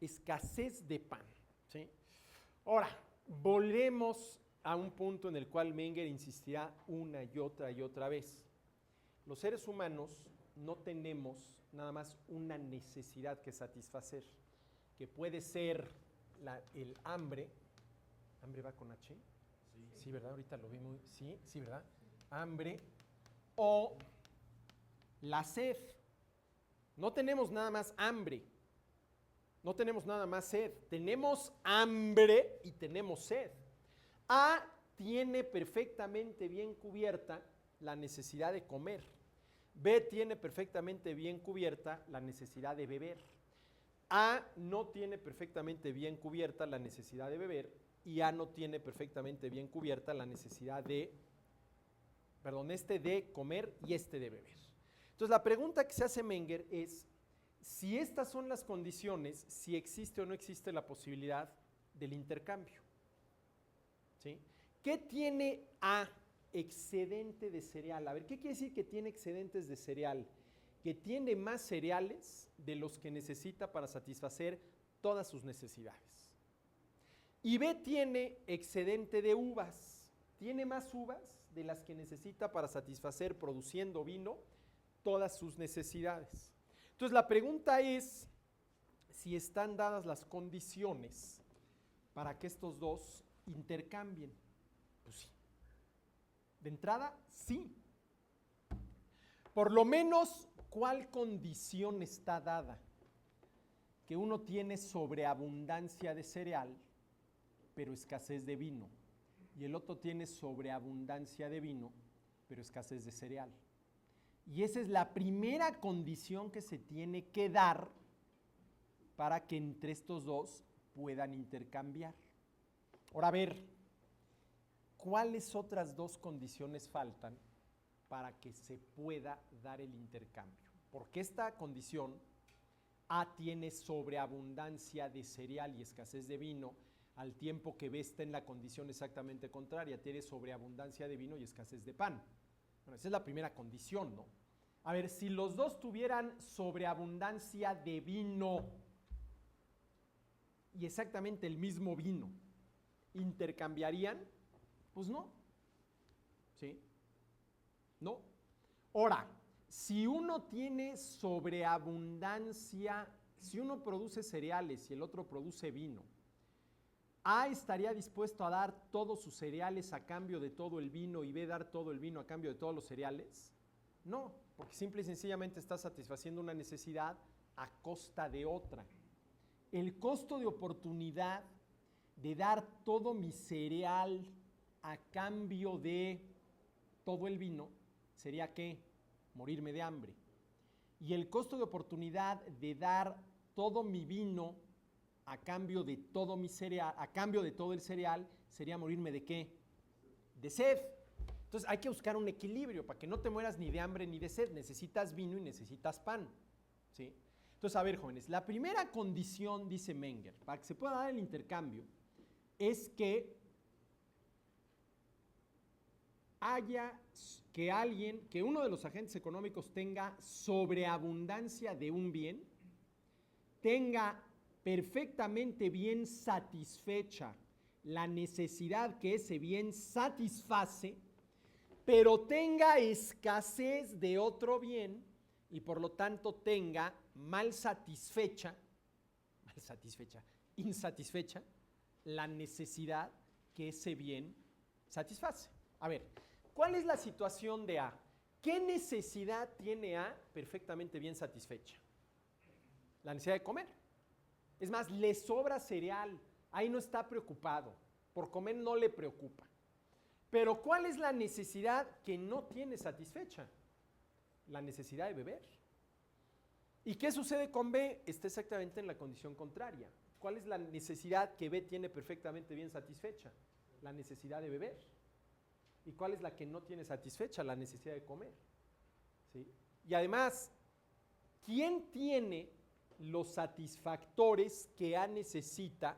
Escasez de pan, ¿sí? Ahora, volvemos a un punto en el cual Menger insistirá una y otra vez. Los seres humanos no tenemos nada más una necesidad que satisfacer, que puede ser el hambre. ¿Hambre va con H? Sí, ¿verdad? Ahorita lo vi muy... Sí, ¿verdad? Hambre o la sed. No tenemos nada más hambre. No tenemos nada más sed. Tenemos hambre y tenemos sed. A tiene perfectamente bien cubierta la necesidad de comer. B tiene perfectamente bien cubierta la necesidad de beber. A no tiene perfectamente bien cubierta la necesidad de beber y A no tiene perfectamente bien cubierta la necesidad de, de comer y de beber. Entonces la pregunta que se hace Menger es si estas son las condiciones, si existe o no existe la posibilidad del intercambio. ¿Sí? ¿Qué tiene A? Excedente de cereal. A ver, ¿qué quiere decir que tiene excedentes de cereal? Que tiene más cereales de los que necesita para satisfacer todas sus necesidades. Y B tiene excedente de uvas. Tiene más uvas de las que necesita para satisfacer, produciendo vino, todas sus necesidades. Entonces la pregunta es si están dadas las condiciones para que estos dos intercambien. Pues sí. De entrada, sí. Por lo menos, ¿cuál condición está dada? Que uno tiene sobreabundancia de cereal, pero escasez de vino. Y el otro tiene sobreabundancia de vino, pero escasez de cereal. Y esa es la primera condición que se tiene que dar para que entre estos dos puedan intercambiar. Ahora, a ver, ¿cuáles otras dos condiciones faltan para que se pueda dar el intercambio? Porque esta condición, A tiene sobreabundancia de cereal y escasez de vino, al tiempo que B está en la condición exactamente contraria, tiene sobreabundancia de vino y escasez de pan. Bueno, esa es la primera condición, ¿no? A ver, si los dos tuvieran sobreabundancia de vino y exactamente el mismo vino, ¿intercambiarían? Pues no. ¿Sí? No. Ahora, si uno tiene sobreabundancia, si uno produce cereales y el otro produce vino, A estaría dispuesto a dar todos sus cereales a cambio de todo el vino y B dar todo el vino a cambio de todos los cereales. No, porque simple y sencillamente está satisfaciendo una necesidad a costa de otra. El costo de oportunidad de dar todo mi cereal a cambio de todo el vino sería ¿qué? Morirme de hambre. Y el costo de oportunidad de dar todo mi vino a cambio de todo mi cereal, a cambio de todo el cereal, sería morirme ¿de qué? De sed. Entonces hay que buscar un equilibrio para que no te mueras ni de hambre ni de sed. Necesitas vino y necesitas pan, ¿sí? Entonces, a ver, jóvenes, la primera condición, dice Menger, para que se pueda dar el intercambio, es que que uno de los agentes económicos tenga sobreabundancia de un bien, tenga perfectamente bien satisfecha la necesidad que ese bien satisface, pero tenga escasez de otro bien y por lo tanto tenga insatisfecha la necesidad que ese bien satisface. A ver, ¿cuál es la situación de A? ¿Qué necesidad tiene A perfectamente bien satisfecha? La necesidad de comer. Es más, le sobra cereal, ahí no está preocupado, por comer no le preocupa. Pero ¿cuál es la necesidad que no tiene satisfecha? La necesidad de beber. ¿Y qué sucede con B? Está exactamente en la condición contraria. ¿Cuál es la necesidad que B tiene perfectamente bien satisfecha? La necesidad de beber. ¿Y cuál es la que no tiene satisfecha? La necesidad de comer. ¿Sí? Y además, ¿quién tiene los satisfactores que A necesita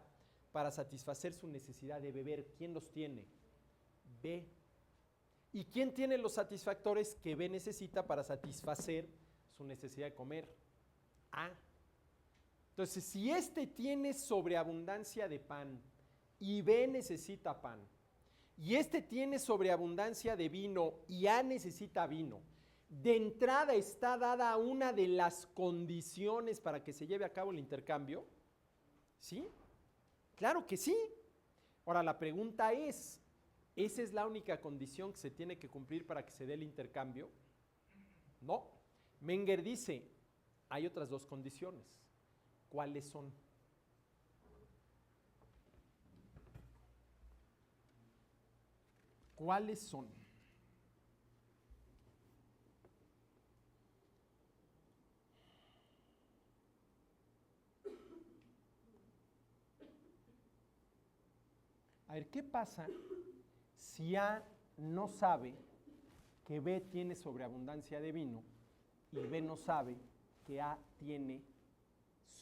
para satisfacer su necesidad de beber? ¿Quién los tiene? B. ¿Y quién tiene los satisfactores que B necesita para satisfacer su necesidad de comer? A. Entonces, si este tiene sobreabundancia de pan y B necesita pan, y este tiene sobreabundancia de vino y A necesita vino, de entrada está dada una de las condiciones para que se lleve a cabo el intercambio, ¿sí? Claro que sí. Ahora, la pregunta es, ¿esa es la única condición que se tiene que cumplir para que se dé el intercambio? No. Menger dice, hay otras dos condiciones. ¿Cuáles son? ¿Cuáles son? A ver, ¿qué pasa si A no sabe que B tiene sobreabundancia de vino y B no sabe que A tiene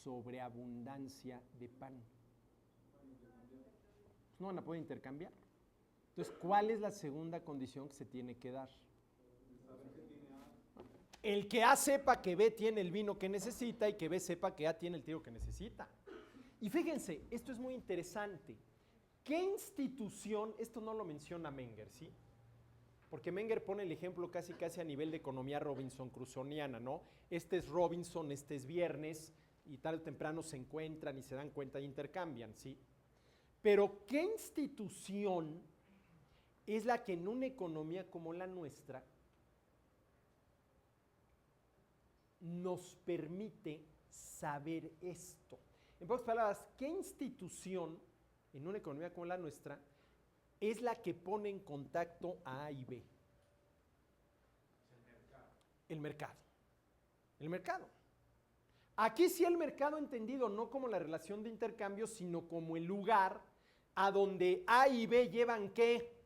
sobreabundancia de pan? No van a poder intercambiar. Entonces, ¿cuál es la segunda condición que se tiene que dar? El que A sepa que B tiene el vino que necesita y que B sepa que A tiene el trigo que necesita. Y fíjense, esto es muy interesante. ¿Qué institución, esto no lo menciona Menger, ¿sí? Porque Menger pone el ejemplo casi a nivel de economía Robinson-Crusoiana, ¿no? Este es Robinson, este es viernes, y tarde o temprano se encuentran y se dan cuenta y intercambian, ¿sí? Pero ¿qué institución es la que en una economía como la nuestra nos permite saber esto? En pocas palabras, ¿qué institución en una economía como la nuestra es la que pone en contacto a A y B? El mercado. El mercado. Aquí sí el mercado entendido no como la relación de intercambio, sino como el lugar a donde A y B llevan ¿qué?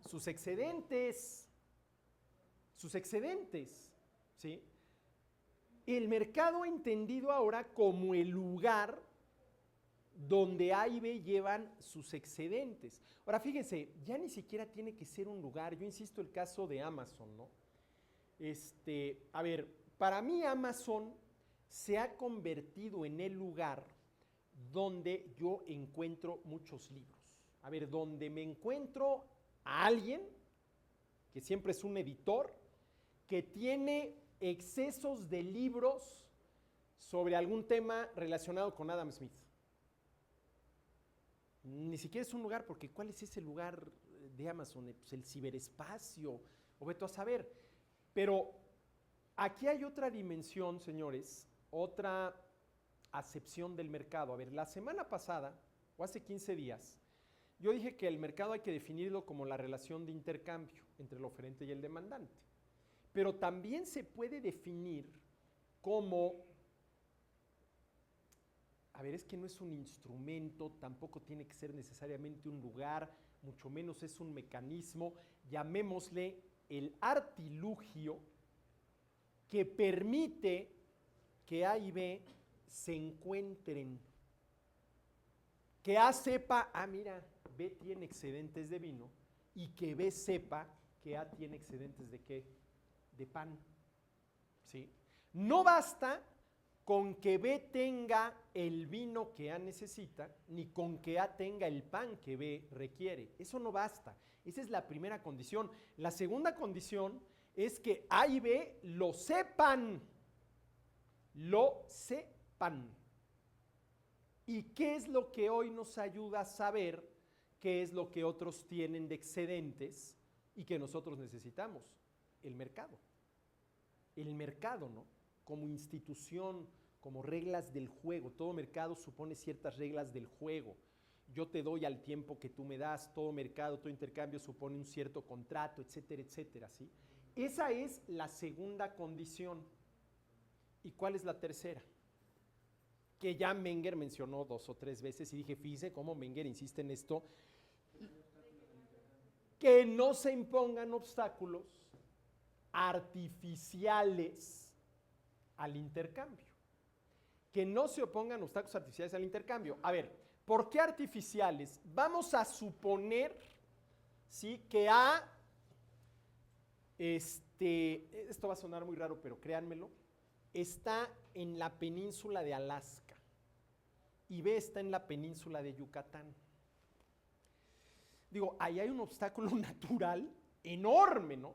Sus excedentes. Sus excedentes. ¿Sí? El mercado entendido ahora como el lugar donde A y B llevan sus excedentes. Ahora, fíjense, ya ni siquiera tiene que ser un lugar. Yo insisto el caso de Amazon, ¿no? A ver, para mí Amazon se ha convertido en el lugar donde yo encuentro muchos libros. A ver, donde me encuentro a alguien, que siempre es un editor, que tiene excesos de libros sobre algún tema relacionado con Adam Smith. Ni siquiera es un lugar, porque ¿cuál es ese lugar de Amazon? Pues el ciberespacio, o vete a saber. Pero aquí hay otra dimensión, señores, otra acepción del mercado. A ver, la semana pasada, o hace 15 días, Yo dije que el mercado hay que definirlo como la relación de intercambio entre el oferente y el demandante. Pero también se puede definir como, a ver, es que no es un instrumento, tampoco tiene que ser necesariamente un lugar, mucho menos es un mecanismo, llamémosle el artilugio que permite que A y B se encuentren. Que A sepa, mira, B tiene excedentes de vino, y que B sepa que A tiene excedentes de ¿qué? De pan. ¿Sí? No basta con que B tenga el vino que A necesita, ni con que A tenga el pan que B requiere. Eso no basta. Esa es la primera condición. La segunda condición es que A y B lo sepan. Lo sepan. ¿Y qué es lo que hoy nos ayuda a saber qué es lo que otros tienen de excedentes y que nosotros necesitamos? El mercado. El mercado, ¿no? Como institución, como reglas del juego. Todo mercado supone ciertas reglas del juego. Yo te doy al tiempo que tú me das, todo mercado, todo intercambio supone un cierto contrato, etcétera, etcétera, ¿sí? Esa es la segunda condición. ¿Y cuál es la tercera? Que ya Menger mencionó 2 o 3 veces y dije, fíjese cómo Menger insiste en esto, que no se impongan obstáculos artificiales al intercambio. Que no se opongan obstáculos artificiales al intercambio. A ver, ¿por qué artificiales? Vamos a suponer, ¿sí?, que A, esto va a sonar muy raro, pero créanmelo, está en la península de Alaska y B está en la península de Yucatán. Digo, ahí hay un obstáculo natural enorme, ¿no?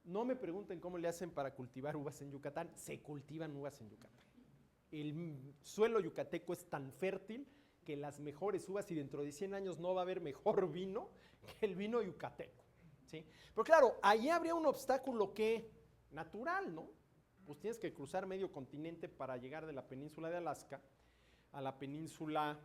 No me pregunten cómo le hacen para cultivar uvas en Yucatán, se cultivan uvas en Yucatán. El suelo yucateco es tan fértil que las mejores uvas, y dentro de 100 años no va a haber mejor vino que el vino yucateco, ¿sí? Pero claro, ahí habría un obstáculo que natural, ¿no? Pues tienes que cruzar medio continente para llegar de la península de Alaska a la península,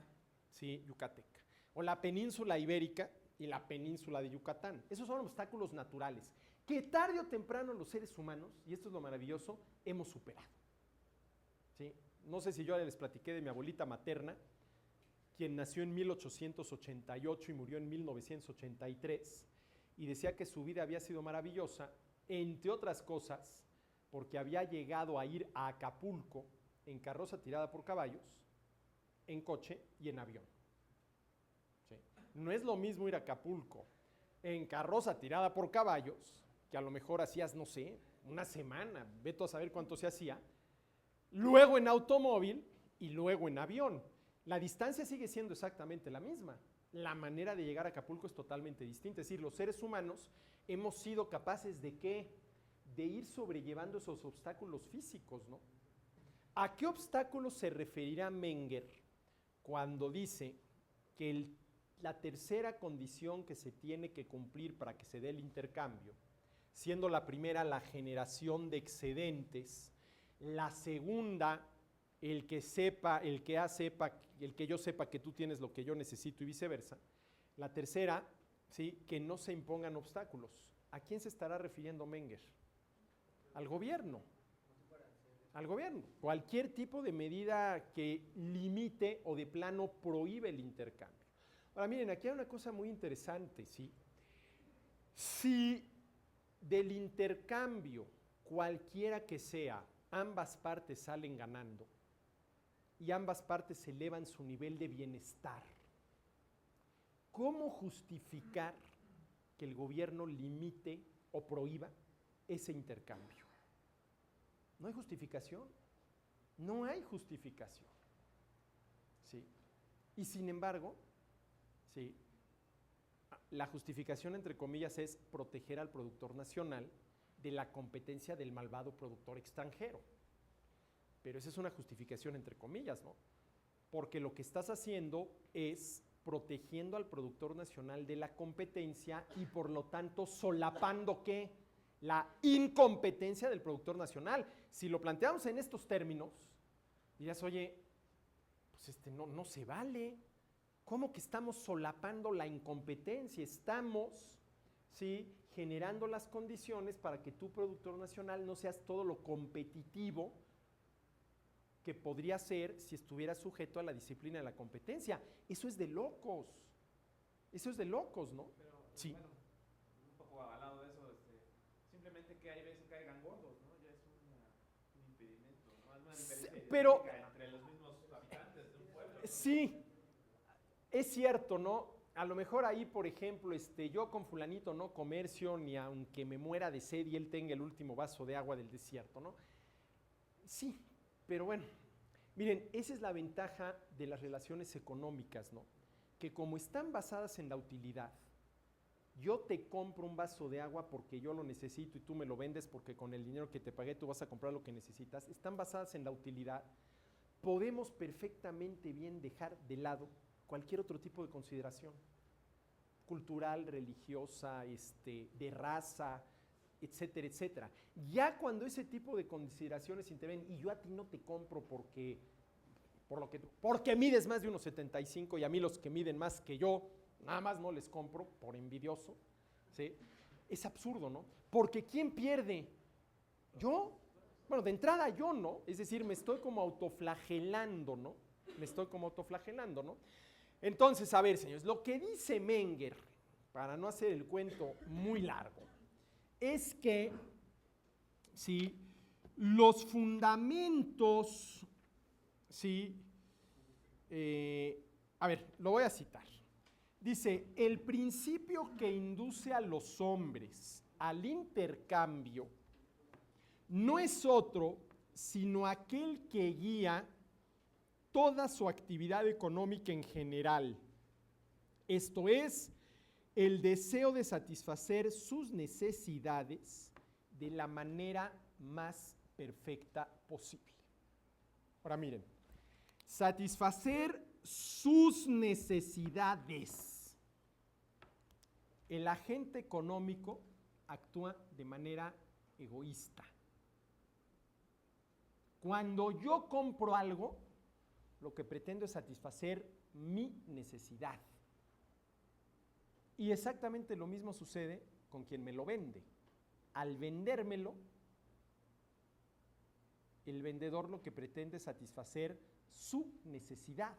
¿sí?, yucateca, o la península ibérica y la península de Yucatán. Esos son obstáculos naturales que tarde o temprano los seres humanos, y esto es lo maravilloso, hemos superado, ¿sí? No sé si yo les platiqué de mi abuelita materna, quien nació en 1888 y murió en 1983, y decía que su vida había sido maravillosa, entre otras cosas, porque había llegado a ir a Acapulco en carroza tirada por caballos, en coche y en avión. ¿Sí? No es lo mismo ir a Acapulco en carroza tirada por caballos, que a lo mejor hacías, no sé, una semana, vete a saber cuánto se hacía, luego en automóvil y luego en avión. La distancia sigue siendo exactamente la misma. La manera de llegar a Acapulco es totalmente distinta. Es decir, los seres humanos hemos sido capaces de ¿qué? De ir sobrellevando esos obstáculos físicos, ¿no? ¿A qué obstáculos se referirá Menger cuando dice que la tercera condición que se tiene que cumplir para que se dé el intercambio, siendo la primera la generación de excedentes, la segunda el que sepa, el que A sepa, el que yo sepa que tú tienes lo que yo necesito y viceversa, la tercera, ¿sí?, que no se impongan obstáculos? ¿A quién se estará refiriendo Menger? Al gobierno. Al gobierno. Cualquier tipo de medida que limite o de plano prohíbe el intercambio. Ahora miren, aquí hay una cosa muy interesante, ¿sí? Si del intercambio, cualquiera que sea, ambas partes salen ganando y ambas partes elevan su nivel de bienestar, ¿cómo justificar que el gobierno limite o prohíba ese intercambio? No hay justificación. No hay justificación. ¿Sí? Y sin embargo, ¿sí?, la justificación, entre comillas, es proteger al productor nacional de la competencia del malvado productor extranjero. Pero esa es una justificación entre comillas, ¿no? Porque lo que estás haciendo es protegiendo al productor nacional de la competencia y por lo tanto solapando ¿qué? La incompetencia del productor nacional. Si lo planteamos en estos términos, dirás, oye, pues no se vale. ¿Cómo que estamos solapando la incompetencia? Estamos, ¿sí?, generando las condiciones para que tú, productor nacional, no seas todo lo competitivo que podría ser si estuviera sujeto a la disciplina de la competencia. Eso es de locos. Eso es de locos, ¿no? Pero sí. Bueno, un poco avalado de eso, simplemente que hay veces que caigan gordos, ¿no? Ya es un impedimento, ¿no? Es una diferencia pero entre los mismos habitantes de un pueblo, ¿no? Sí, es cierto, ¿no? A lo mejor ahí, por ejemplo, yo con fulanito no comercio ni aunque me muera de sed y él tenga el último vaso de agua del desierto, ¿no? Sí, pero bueno, miren, esa es la ventaja de las relaciones económicas, ¿no? Que como están basadas en la utilidad, yo te compro un vaso de agua porque yo lo necesito y tú me lo vendes porque con el dinero que te pagué tú vas a comprar lo que necesitas, están basadas en la utilidad, podemos perfectamente bien dejar de lado cualquier otro tipo de consideración cultural, religiosa, de raza, etcétera, etcétera. Ya cuando ese tipo de consideraciones intervienen y yo a ti no te compro porque mides más de 1,75 y a mí los que miden más que yo, nada más no les compro por envidioso, ¿sí? Es absurdo, ¿no? Porque ¿quién pierde? ¿Yo? Bueno, de entrada yo no, es decir, me estoy como autoflagelando, ¿no? Entonces, a ver, señores, lo que dice Menger, para no hacer el cuento muy largo, es que ¿sí?, los fundamentos, ¿sí? A ver, lo voy a citar. Dice, el principio que induce a los hombres al intercambio no es otro sino aquel que guía toda su actividad económica en general. Esto es, el deseo de satisfacer sus necesidades de la manera más perfecta posible. Ahora miren, satisfacer sus necesidades. El agente económico actúa de manera egoísta. Cuando yo compro algo, lo que pretendo es satisfacer mi necesidad. Y exactamente lo mismo sucede con quien me lo vende. Al vendérmelo, el vendedor lo que pretende es satisfacer su necesidad.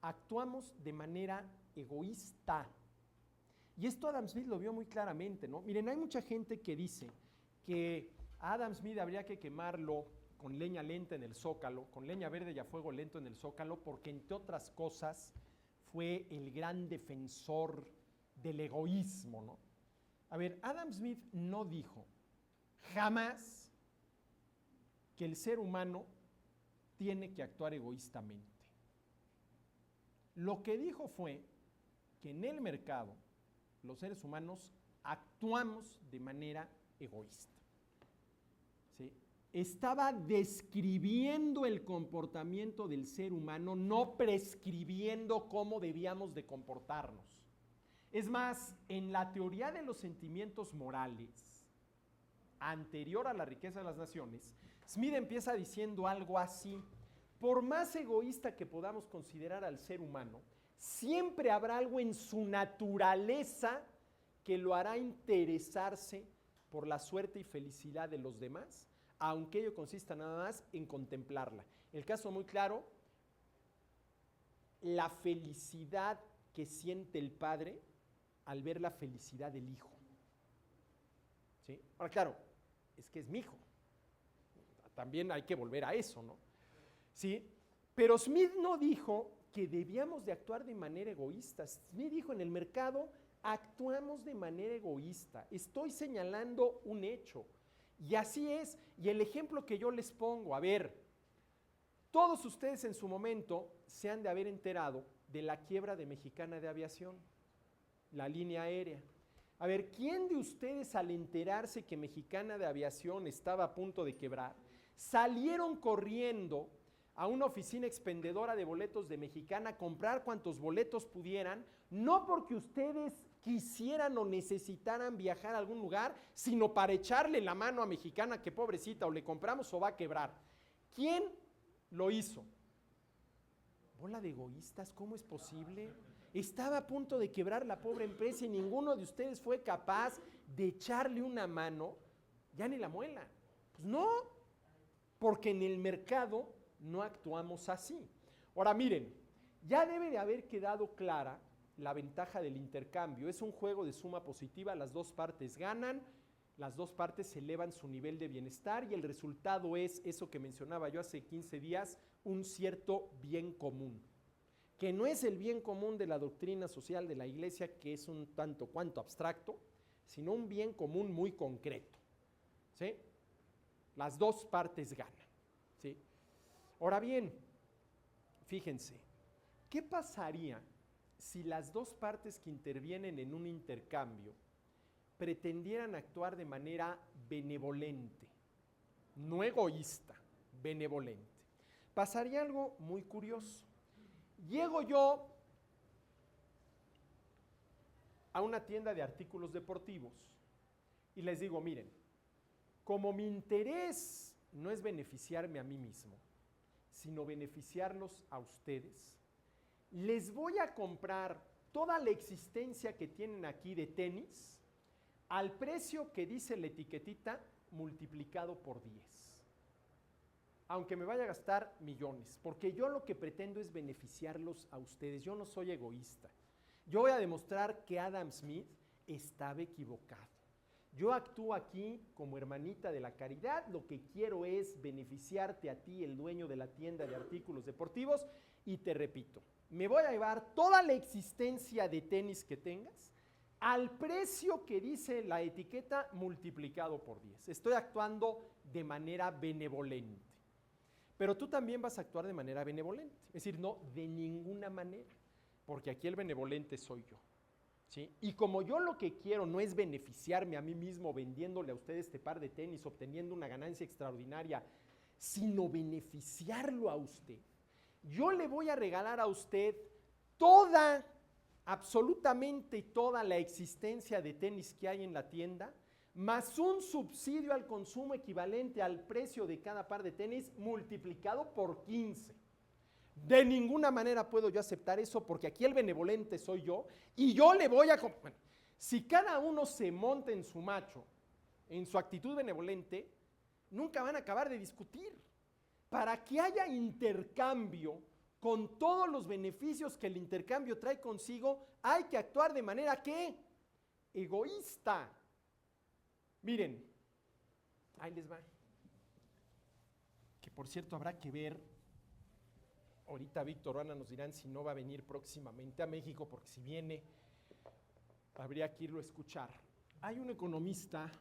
Actuamos de manera egoísta. Y esto Adam Smith lo vio muy claramente, ¿no? Miren, hay mucha gente que dice que a Adam Smith habría que quemarlo con leña lenta en el Zócalo, con leña verde y a fuego lento en el Zócalo, porque entre otras cosas fue el gran defensor del egoísmo, ¿no? A ver, Adam Smith no dijo jamás que el ser humano tiene que actuar egoístamente. Lo que dijo fue que en el mercado los seres humanos actuamos de manera egoísta. ¿Sí? Estaba describiendo el comportamiento del ser humano, no prescribiendo cómo debíamos de comportarnos. Es más, en la teoría de los sentimientos morales, anterior a la riqueza de las naciones, Smith empieza diciendo algo así: por más egoísta que podamos considerar al ser humano, siempre habrá algo en su naturaleza que lo hará interesarse por la suerte y felicidad de los demás, aunque ello consista nada más en contemplarla. El caso muy claro, la felicidad que siente el padre al ver la felicidad del hijo. ¿Sí? Ahora, claro, es que es mi hijo. También hay que volver a eso, ¿no? ¿Sí? Pero Smith no dijo que debíamos de actuar de manera egoísta. Smith dijo, en el mercado actuamos de manera egoísta. Estoy señalando un hecho. Y así es. Y el ejemplo que yo les pongo, a ver, todos ustedes en su momento se han de haber enterado de la quiebra de Mexicana de Aviación, la línea aérea. A ver, ¿quién de ustedes al enterarse que Mexicana de Aviación estaba a punto de quebrar, salieron corriendo a una oficina expendedora de boletos de Mexicana a comprar cuantos boletos pudieran, no porque ustedes quisieran o necesitaran viajar a algún lugar, sino para echarle la mano a Mexicana, que pobrecita, o le compramos o va a quebrar? ¿Quién lo hizo? Bola de egoístas, ¿cómo es posible? Estaba a punto de quebrar la pobre empresa y ninguno de ustedes fue capaz de echarle una mano, ya ni la muela. Pues no, porque en el mercado no actuamos así. Ahora miren, ya debe de haber quedado clara la ventaja del intercambio. Es un juego de suma positiva, las dos partes ganan, las dos partes elevan su nivel de bienestar y el resultado es eso que mencionaba yo hace 15 días, un cierto bien común, que no es el bien común de la doctrina social de la iglesia, que es un tanto cuanto abstracto, sino un bien común muy concreto, ¿sí? Las dos partes ganan, ¿sí? Ahora bien, fíjense, ¿qué pasaría si las dos partes que intervienen en un intercambio pretendieran actuar de manera benevolente, no egoísta, benevolente? Pasaría algo muy curioso. Llego yo a una tienda de artículos deportivos y les digo, miren, como mi interés no es beneficiarme a mí mismo, sino beneficiarlos a ustedes, les voy a comprar toda la existencia que tienen aquí de tenis al precio que dice la etiquetita multiplicado por 10. Aunque me vaya a gastar millones, porque yo lo que pretendo es beneficiarlos a ustedes. Yo no soy egoísta. Yo voy a demostrar que Adam Smith estaba equivocado. Yo actúo aquí como hermanita de la caridad, lo que quiero es beneficiarte a ti, el dueño de la tienda de artículos deportivos, y te repito, me voy a llevar toda la existencia de tenis que tengas al precio que dice la etiqueta multiplicado por 10. Estoy actuando de manera benevolente. Pero tú también vas a actuar de manera benevolente. Es decir, no de ninguna manera, porque aquí el benevolente soy yo, ¿sí? Y como yo lo que quiero no es beneficiarme a mí mismo vendiéndole a usted este par de tenis, obteniendo una ganancia extraordinaria, sino beneficiarlo a usted, yo le voy a regalar a usted toda, absolutamente toda la existencia de tenis que hay en la tienda, más un subsidio al consumo equivalente al precio de cada par de tenis multiplicado por 15. De ninguna manera puedo yo aceptar eso porque aquí el benevolente soy yo y yo le voy a... Bueno, si cada uno se monta en su macho, en su actitud benevolente, nunca van a acabar de discutir. Para que haya intercambio con todos los beneficios que el intercambio trae consigo, hay que actuar de manera ¿qué? Egoísta. Miren, ahí les va. Que por cierto habrá que ver, ahorita Víctor o Ana nos dirán si no va a venir próximamente a México, porque si viene, habría que irlo a escuchar. Hay un economista,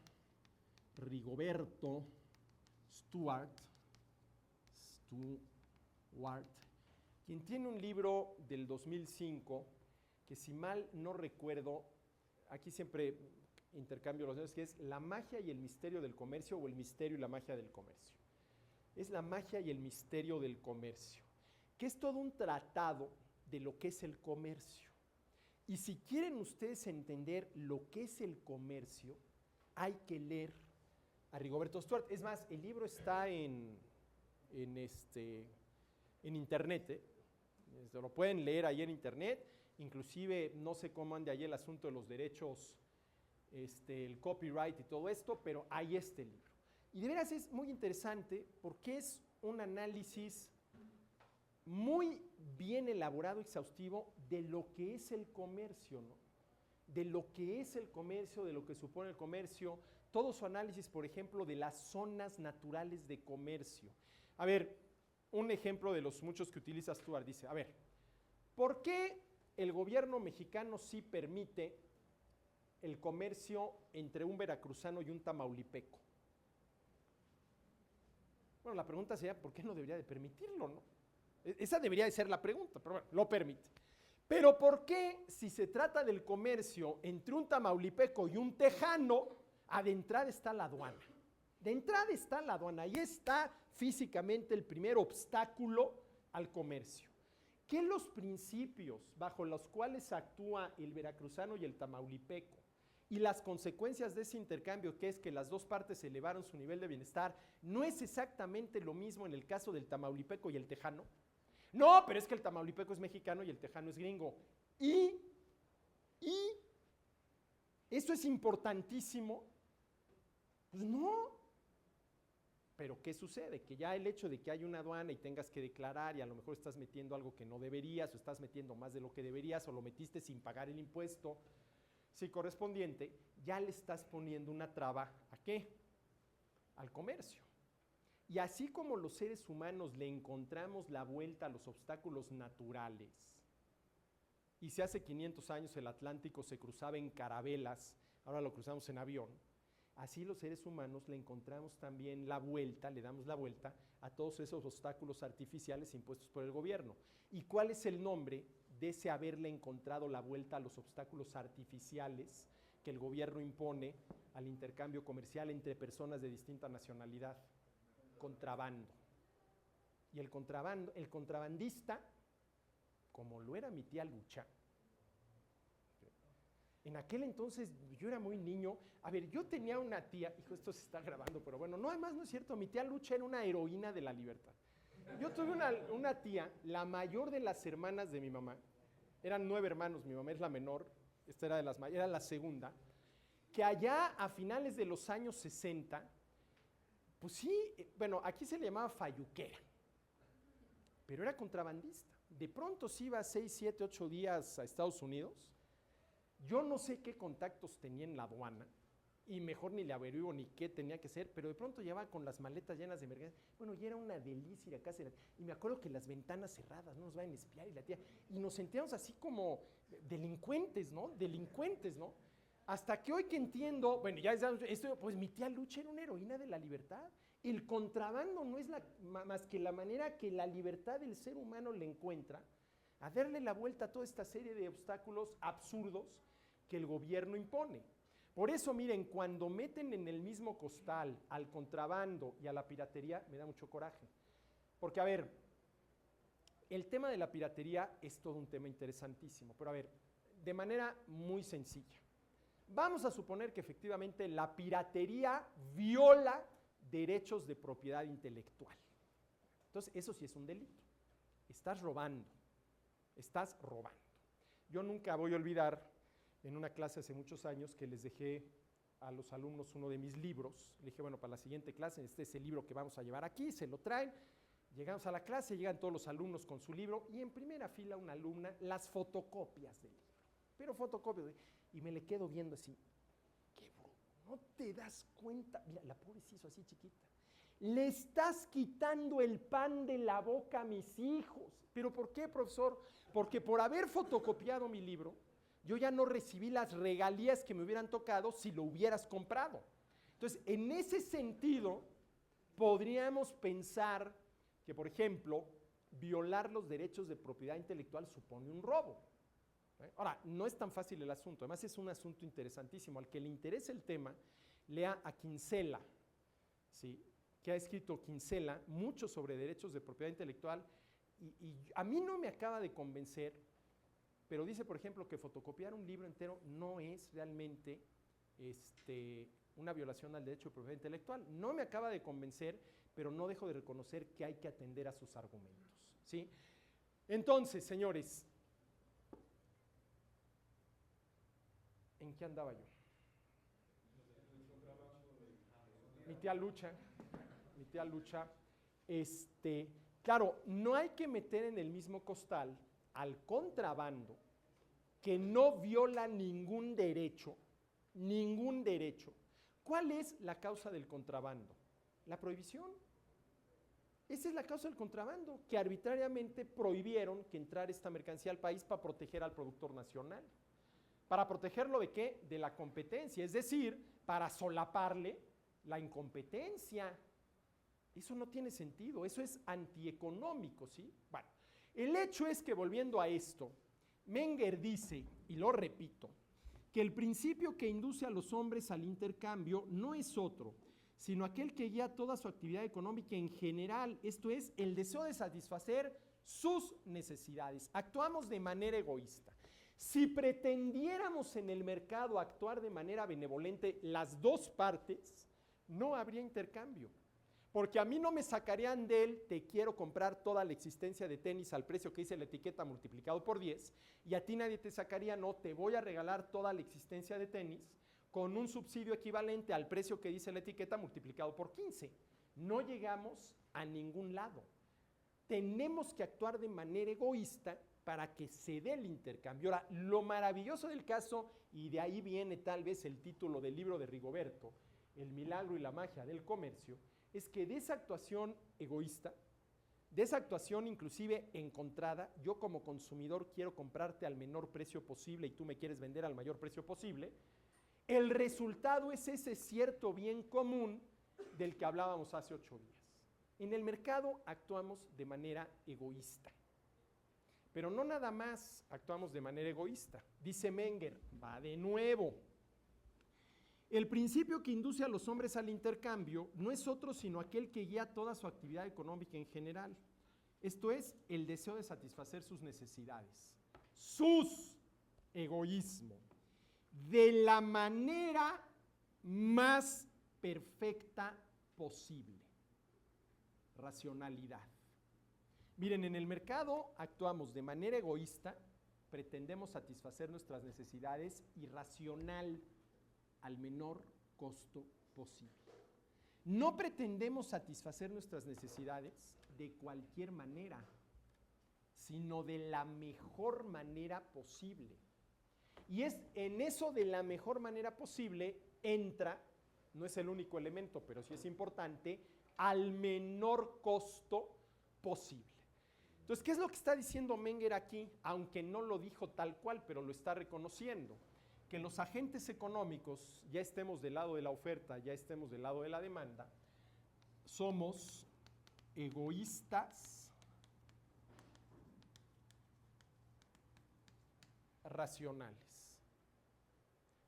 Rigoberto Stewart, quien tiene un libro del 2005, que si mal no recuerdo, aquí siempre intercambio los dedos, que es La magia y el misterio del comercio, o El misterio y la magia del comercio. Es La magia y el misterio del comercio, que es todo un tratado de lo que es el comercio. Y si quieren ustedes entender lo que es el comercio, hay que leer a Rigoberto Stewart. Es más, el libro está en internet, lo pueden leer ahí en internet, inclusive no sé cómo ande ahí el asunto de los derechos, el copyright y todo esto, pero ahí está el libro. Y de veras es muy interesante porque es un análisis muy bien elaborado, exhaustivo, de lo que es el comercio, ¿no? De lo que es el comercio, de lo que supone el comercio, todo su análisis, por ejemplo, de las zonas naturales de comercio. A ver, un ejemplo de los muchos que utiliza Stuart dice, a ver, ¿por qué el gobierno mexicano sí permite el comercio entre un veracruzano y un tamaulipeco? Bueno, la pregunta sería, ¿por qué no debería de permitirlo, no? Esa debería de ser la pregunta, pero bueno, lo permite. Pero ¿por qué, si se trata del comercio entre un tamaulipeco y un tejano, de entrada está la aduana? De entrada está la aduana, ahí está físicamente el primer obstáculo al comercio. ¿Qué los principios bajo los cuales actúa el veracruzano y el tamaulipeco y las consecuencias de ese intercambio, que es que las dos partes elevaron su nivel de bienestar, no es exactamente lo mismo en el caso del tamaulipeco y el tejano? No, pero es que el tamaulipeco es mexicano y el tejano es gringo. Y ¿eso es importantísimo? Pues no. Pero ¿qué sucede? Que ya el hecho de que hay una aduana y tengas que declarar y a lo mejor estás metiendo algo que no deberías o estás metiendo más de lo que deberías o lo metiste sin pagar el impuesto sí correspondiente, ya le estás poniendo una traba ¿a qué? Al comercio. Y así como los seres humanos le encontramos la vuelta a los obstáculos naturales, y si hace 500 años el Atlántico se cruzaba en carabelas, ahora lo cruzamos en avión, así los seres humanos le encontramos también la vuelta, le damos la vuelta a todos esos obstáculos artificiales impuestos por el gobierno. ¿Y cuál es el nombre de ese haberle encontrado la vuelta a los obstáculos artificiales que el gobierno impone al intercambio comercial entre personas de distinta nacionalidad? Contrabando. Y el contrabandista, como lo era mi tía Lucha, en aquel entonces yo era muy niño. A ver, yo tenía una tía, hijo, esto se está grabando, pero bueno, no, además no es cierto, mi tía Lucha era una heroína de la libertad. Yo tuve una tía, la mayor de las hermanas de mi mamá, eran 9 hermanos, mi mamá es la menor, esta era era la segunda, que allá a finales de los años 60, pues sí, bueno, aquí se le llamaba falluquera, pero era contrabandista. De pronto sí iba 6, 7, 8 días a Estados Unidos. Yo no sé qué contactos tenía en la aduana, y mejor ni le averiguo ni qué tenía que ser, pero de pronto llevaba con las maletas llenas de mercancías. Bueno, y era una delicia ir a casa. Y me acuerdo que las ventanas cerradas, no nos vayan a espiar, y la tía, y nos sentíamos así como delincuentes, ¿no? Delincuentes, ¿no? Hasta que hoy que entiendo, bueno, ya esto, pues mi tía Lucha era una heroína de la libertad. El contrabando no es más que la manera que la libertad del ser humano le encuentra a darle la vuelta a toda esta serie de obstáculos absurdos que el gobierno impone. Por eso, miren, cuando meten en el mismo costal al contrabando y a la piratería, me da mucho coraje. Porque, a ver, el tema de la piratería es todo un tema interesantísimo, pero a ver, de manera muy sencilla. Vamos a suponer que efectivamente la piratería viola derechos de propiedad intelectual. Entonces, eso sí es un delito. Estás robando. Estás robando. Yo nunca voy a olvidar en una clase hace muchos años que les dejé a los alumnos uno de mis libros. Le dije, bueno, para la siguiente clase, este es el libro que vamos a llevar aquí, se lo traen. Llegamos a la clase, llegan todos los alumnos con su libro y en primera fila una alumna las fotocopias del libro. Pero fotocopias. Y me le quedo viendo así. Qué bruto, ¿no te das cuenta? Mira, la pobre se hizo así chiquita. Le estás quitando el pan de la boca a mis hijos. ¿Pero por qué, profesor? Porque por haber fotocopiado mi libro, yo ya no recibí las regalías que me hubieran tocado si lo hubieras comprado. Entonces, en ese sentido, podríamos pensar que, por ejemplo, violar los derechos de propiedad intelectual supone un robo. Ahora, no es tan fácil el asunto, además es un asunto interesantísimo. Al que le interese el tema, lea a Kinsella, ¿sí? Que ha escrito Kinsella mucho sobre derechos de propiedad intelectual, y a mí no me acaba de convencer, pero dice, por ejemplo, que fotocopiar un libro entero no es realmente una violación al derecho de propiedad intelectual. No me acaba de convencer, pero no dejo de reconocer que hay que atender a sus argumentos, ¿sí? Entonces, señores, ¿en qué andaba yo? Mi tía Lucha, claro, no hay que meter en el mismo costal al contrabando, que no viola ningún derecho. ¿Cuál es la causa del contrabando? La prohibición. Esa es la causa del contrabando, que arbitrariamente prohibieron que entrara esta mercancía al país para proteger al productor nacional. ¿Para protegerlo de qué? De la competencia, es decir, para solaparle la incompetencia. Eso no tiene sentido, eso es antieconómico, ¿sí? Bueno, el hecho es que, volviendo a esto, Menger dice, y lo repito, que el principio que induce a los hombres al intercambio no es otro, sino aquel que guía toda su actividad económica en general, esto es, el deseo de satisfacer sus necesidades. Actuamos de manera egoísta. Si pretendiéramos en el mercado actuar de manera benevolente las dos partes, no habría intercambio. Porque a mí no me sacarían del te quiero comprar toda la existencia de tenis al precio que dice la etiqueta multiplicado por 10, y a ti nadie te sacaría, no, te voy a regalar toda la existencia de tenis con un subsidio equivalente al precio que dice la etiqueta multiplicado por 15. No llegamos a ningún lado. Tenemos que actuar de manera egoísta para que se dé el intercambio. Ahora, lo maravilloso del caso, y de ahí viene tal vez el título del libro de Rigoberto, El milagro y la magia del comercio, es que de esa actuación egoísta, de esa actuación inclusive encontrada, yo como consumidor quiero comprarte al menor precio posible y tú me quieres vender al mayor precio posible, el resultado es ese cierto bien común del que hablábamos hace 8 días. En el mercado actuamos de manera egoísta, pero no nada más actuamos de manera egoísta. Dice Menger, va de nuevo. El principio que induce a los hombres al intercambio no es otro sino aquel que guía toda su actividad económica en general. Esto es, el deseo de satisfacer sus necesidades, sus egoísmo, de la manera más perfecta posible. Racionalidad. Miren, en el mercado actuamos de manera egoísta, pretendemos satisfacer nuestras necesidades irracional, al menor costo posible. No pretendemos satisfacer nuestras necesidades de cualquier manera, sino de la mejor manera posible. Y es en eso de la mejor manera posible entra, no es el único elemento, pero sí es importante, al menor costo posible. Entonces, ¿qué es lo que está diciendo Menger aquí? Aunque no lo dijo tal cual, pero lo está reconociendo. Que los agentes económicos, ya estemos del lado de la oferta, ya estemos del lado de la demanda, somos egoístas racionales.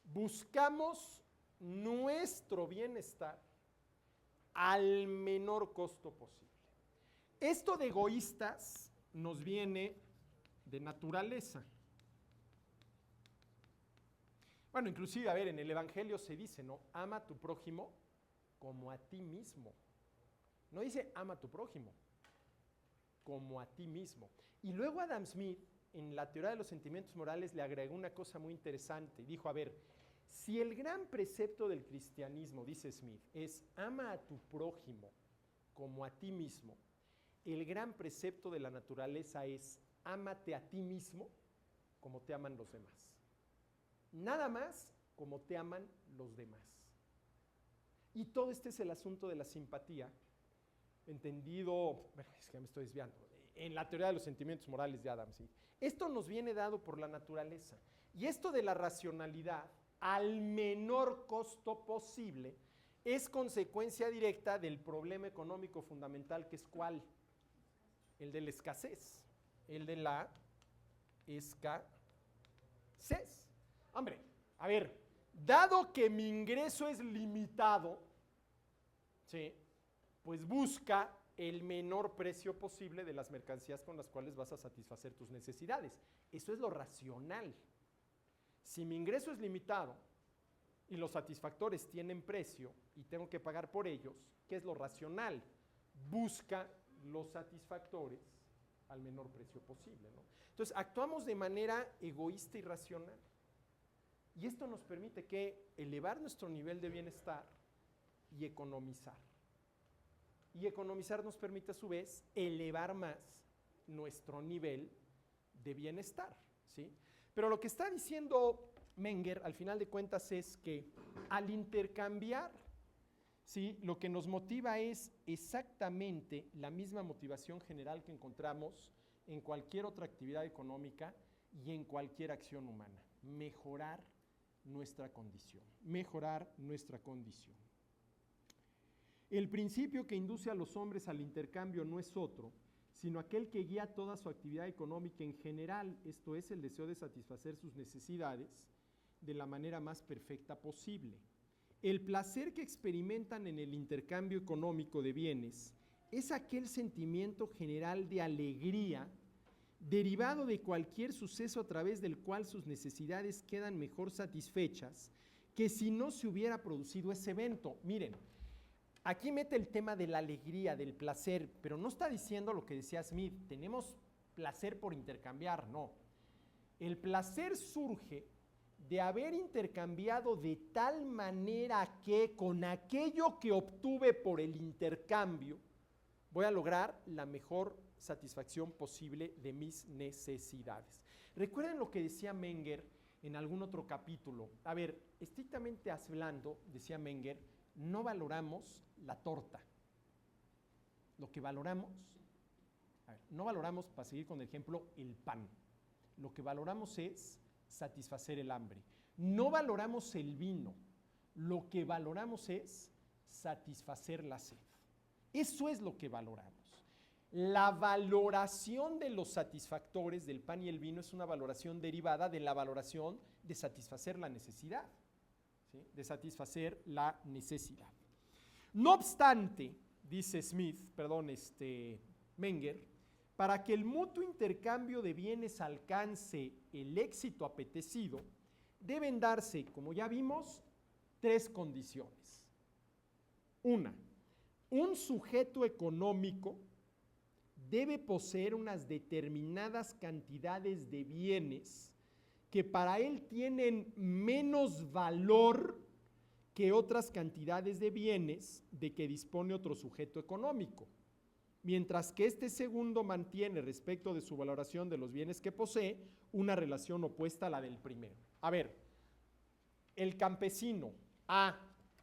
Buscamos nuestro bienestar al menor costo posible. Esto de egoístas nos viene de naturaleza. Bueno, inclusive, a ver, en el Evangelio se dice, ¿no? Ama a tu prójimo como a ti mismo. No dice ama a tu prójimo, como a ti mismo. Y luego Adam Smith, en la teoría de los sentimientos morales, le agregó una cosa muy interesante. Dijo, a ver, si el gran precepto del cristianismo, dice Smith, es ama a tu prójimo como a ti mismo, el gran precepto de la naturaleza es ámate a ti mismo como te aman los demás. Nada más como te aman los demás. Y todo este es el asunto de la simpatía, entendido, bueno, es que ya me estoy desviando, en la teoría de los sentimientos morales de Adam Smith. Esto nos viene dado por la naturaleza. Y esto de la racionalidad, al menor costo posible, es consecuencia directa del problema económico fundamental, que es ¿cuál? El de la escasez. El de la escasez. Hombre, a ver, dado que mi ingreso es limitado, ¿sí?, pues busca el menor precio posible de las mercancías con las cuales vas a satisfacer tus necesidades. Eso es lo racional. Si mi ingreso es limitado y los satisfactores tienen precio y tengo que pagar por ellos, ¿qué es lo racional? Busca los satisfactores al menor precio posible, ¿no? Entonces, actuamos de manera egoísta y racional. Y esto nos permite que elevar nuestro nivel de bienestar y economizar. Y economizar nos permite a su vez elevar más nuestro nivel de bienestar, ¿sí? Pero lo que está diciendo Menger al final de cuentas es que al intercambiar, ¿sí?, lo que nos motiva es exactamente la misma motivación general que encontramos en cualquier otra actividad económica y en cualquier acción humana: mejorar nuestra condición, mejorar nuestra condición. El principio que induce a los hombres al intercambio no es otro, sino aquel que guía toda su actividad económica en general, esto es, el deseo de satisfacer sus necesidades de la manera más perfecta posible. El placer que experimentan en el intercambio económico de bienes es aquel sentimiento general de alegría derivado de cualquier suceso a través del cual sus necesidades quedan mejor satisfechas que si no se hubiera producido ese evento. Miren, Aquí mete el tema de la alegría, del placer, pero no está diciendo lo que decía Smith, tenemos placer por intercambiar, no. El placer surge de haber intercambiado de tal manera que con aquello que obtuve por el intercambio voy a lograr la mejor satisfacción posible de mis necesidades. Recuerden lo que decía Menger en algún otro capítulo. A ver, estrictamente hablando, decía Menger, no valoramos la torta. Lo que valoramos, no valoramos, para seguir con el ejemplo, el pan. Lo que valoramos es satisfacer el hambre. No valoramos el vino. Lo que valoramos es satisfacer la sed. Eso es lo que valoramos. La valoración de los satisfactores del pan y el vino es una valoración derivada de la valoración de satisfacer la necesidad. ¿Sí? De satisfacer la necesidad. No obstante, dice Menger, para que el mutuo intercambio de bienes alcance el éxito apetecido, deben darse, como ya vimos, 3 condiciones. Una, un sujeto económico debe poseer unas determinadas cantidades de bienes que para él tienen menos valor que otras cantidades de bienes de que dispone otro sujeto económico, mientras que este segundo mantiene respecto de su valoración de los bienes que posee una relación opuesta a la del primero. A ver, el campesino A,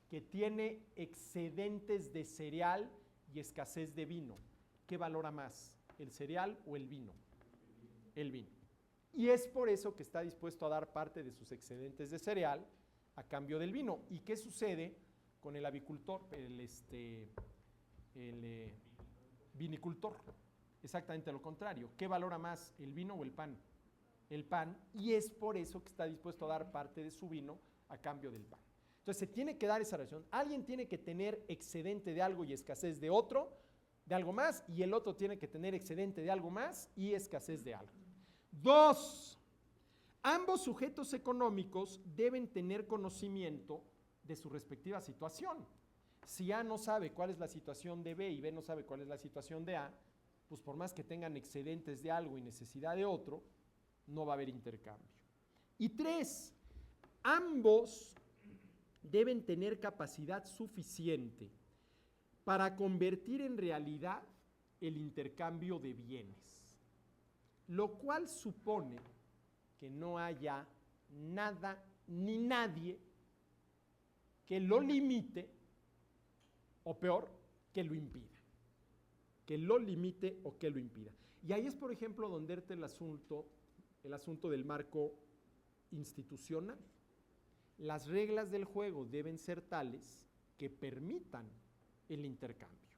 que tiene excedentes de cereal y escasez de vino, ¿qué valora más, el cereal o el vino? El vino. Y es por eso que está dispuesto a dar parte de sus excedentes de cereal a cambio del vino. ¿Y qué sucede con el avicultor, el vinicultor? Exactamente lo contrario. ¿Qué valora más, el vino o el pan? El pan, y es por eso que está dispuesto a dar parte de su vino a cambio del pan. Entonces se tiene que dar esa relación. Alguien tiene que tener excedente de algo y escasez de otro, de algo más, y el otro tiene que tener excedente de algo más y escasez de algo. 2. Ambos sujetos económicos deben tener conocimiento de su respectiva situación. Si A no sabe cuál es la situación de B y B no sabe cuál es la situación de A, pues por más que tengan excedentes de algo y necesidad de otro, no va a haber intercambio. Y 3, ambos deben tener capacidad suficiente para convertir en realidad el intercambio de bienes, lo cual supone que no haya nada ni nadie que lo limite o peor, que lo impida. Que lo limite o que lo impida. Y ahí es, por ejemplo, donde entra el asunto del marco institucional. Las reglas del juego deben ser tales que permitan el intercambio.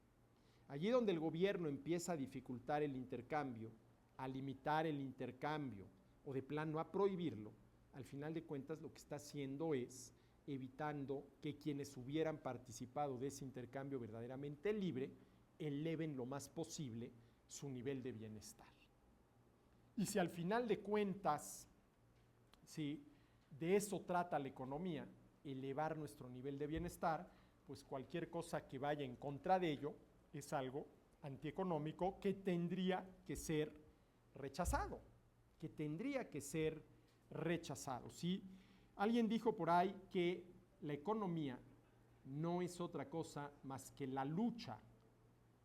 Allí donde el gobierno empieza a dificultar el intercambio, a limitar el intercambio o de plano a prohibirlo, al final de cuentas lo que está haciendo es evitando que quienes hubieran participado de ese intercambio verdaderamente libre eleven lo más posible su nivel de bienestar. Y si al final de cuentas, si de eso trata la economía, elevar nuestro nivel de bienestar, pues cualquier cosa que vaya en contra de ello es algo antieconómico que tendría que ser rechazado, ¿sí? Alguien dijo por ahí que la economía no es otra cosa más que la lucha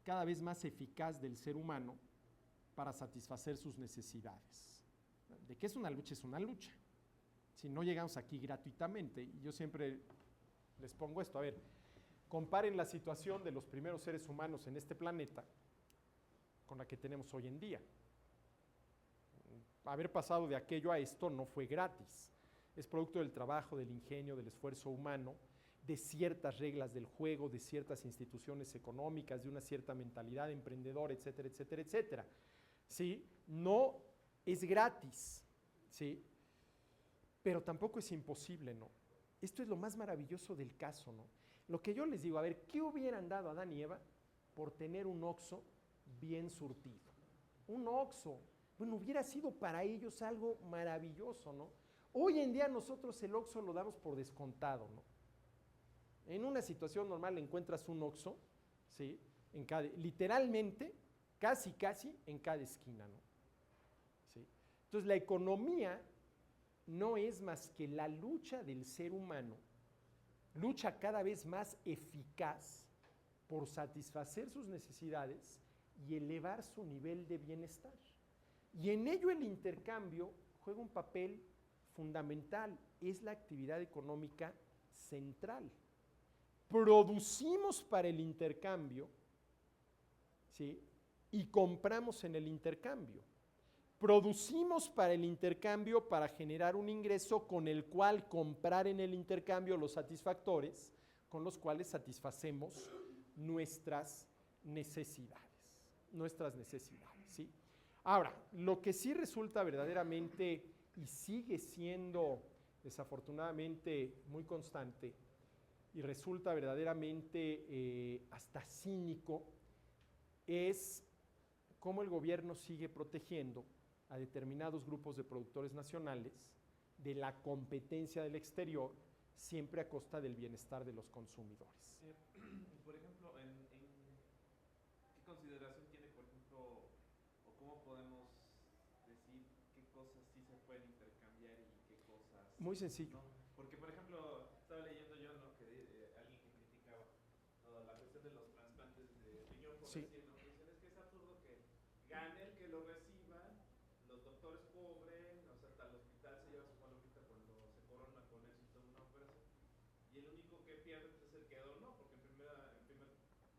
cada vez más eficaz del ser humano para satisfacer sus necesidades. ¿De qué es una lucha? Es una lucha. Si no llegamos aquí gratuitamente, y yo siempre les pongo esto, a ver, comparen la situación de los primeros seres humanos en este planeta con la que tenemos hoy en día. Haber pasado de aquello a esto no fue gratis. Es producto del trabajo, del ingenio, del esfuerzo humano, de ciertas reglas del juego, de ciertas instituciones económicas, de una cierta mentalidad emprendedora, etcétera, etcétera, etcétera. ¿Sí? No es gratis, ¿sí? Pero tampoco es imposible, ¿no? Esto es lo más maravilloso del caso, ¿no? Lo que yo les digo, a ver, ¿qué hubieran dado Adán y Eva por tener un Oxxo bien surtido? Un Oxxo, bueno, hubiera sido para ellos algo maravilloso, ¿no? Hoy en día nosotros el Oxxo lo damos por descontado, ¿no? En una situación normal encuentras un Oxxo, ¿sí? Literalmente, casi en cada esquina, ¿no? ¿Sí? Entonces la economía no es más que la lucha del ser humano, lucha cada vez más eficaz por satisfacer sus necesidades y elevar su nivel de bienestar. Y en ello el intercambio juega un papel fundamental, es la actividad económica central. Producimos para el intercambio, ¿sí? Y compramos en el intercambio. Producimos para el intercambio para generar un ingreso con el cual comprar en el intercambio los satisfactores con los cuales satisfacemos nuestras necesidades, ¿sí? Ahora, lo que sí resulta verdaderamente y sigue siendo desafortunadamente muy constante y resulta verdaderamente hasta cínico es cómo el gobierno sigue protegiendo a determinados grupos de productores nacionales de la competencia del exterior, siempre a costa del bienestar de los consumidores. Por ejemplo, ¿qué consideración tiene, por ejemplo, o cómo podemos decir qué cosas sí se pueden intercambiar y qué cosas Muy sencillo. no? Porque, por ejemplo, estaba leyendo yo, ¿no? Que alguien que criticaba la cuestión de los trasplantes de riñón, por Sí. decir, ¿no? Dicen, es que es absurdo que gane el que lo reciba, los doctores cobren, o sea, hasta el hospital se lleva su palomita cuando se corona con éxito una operación, y el único que pierde pues, es el que donó, porque en primer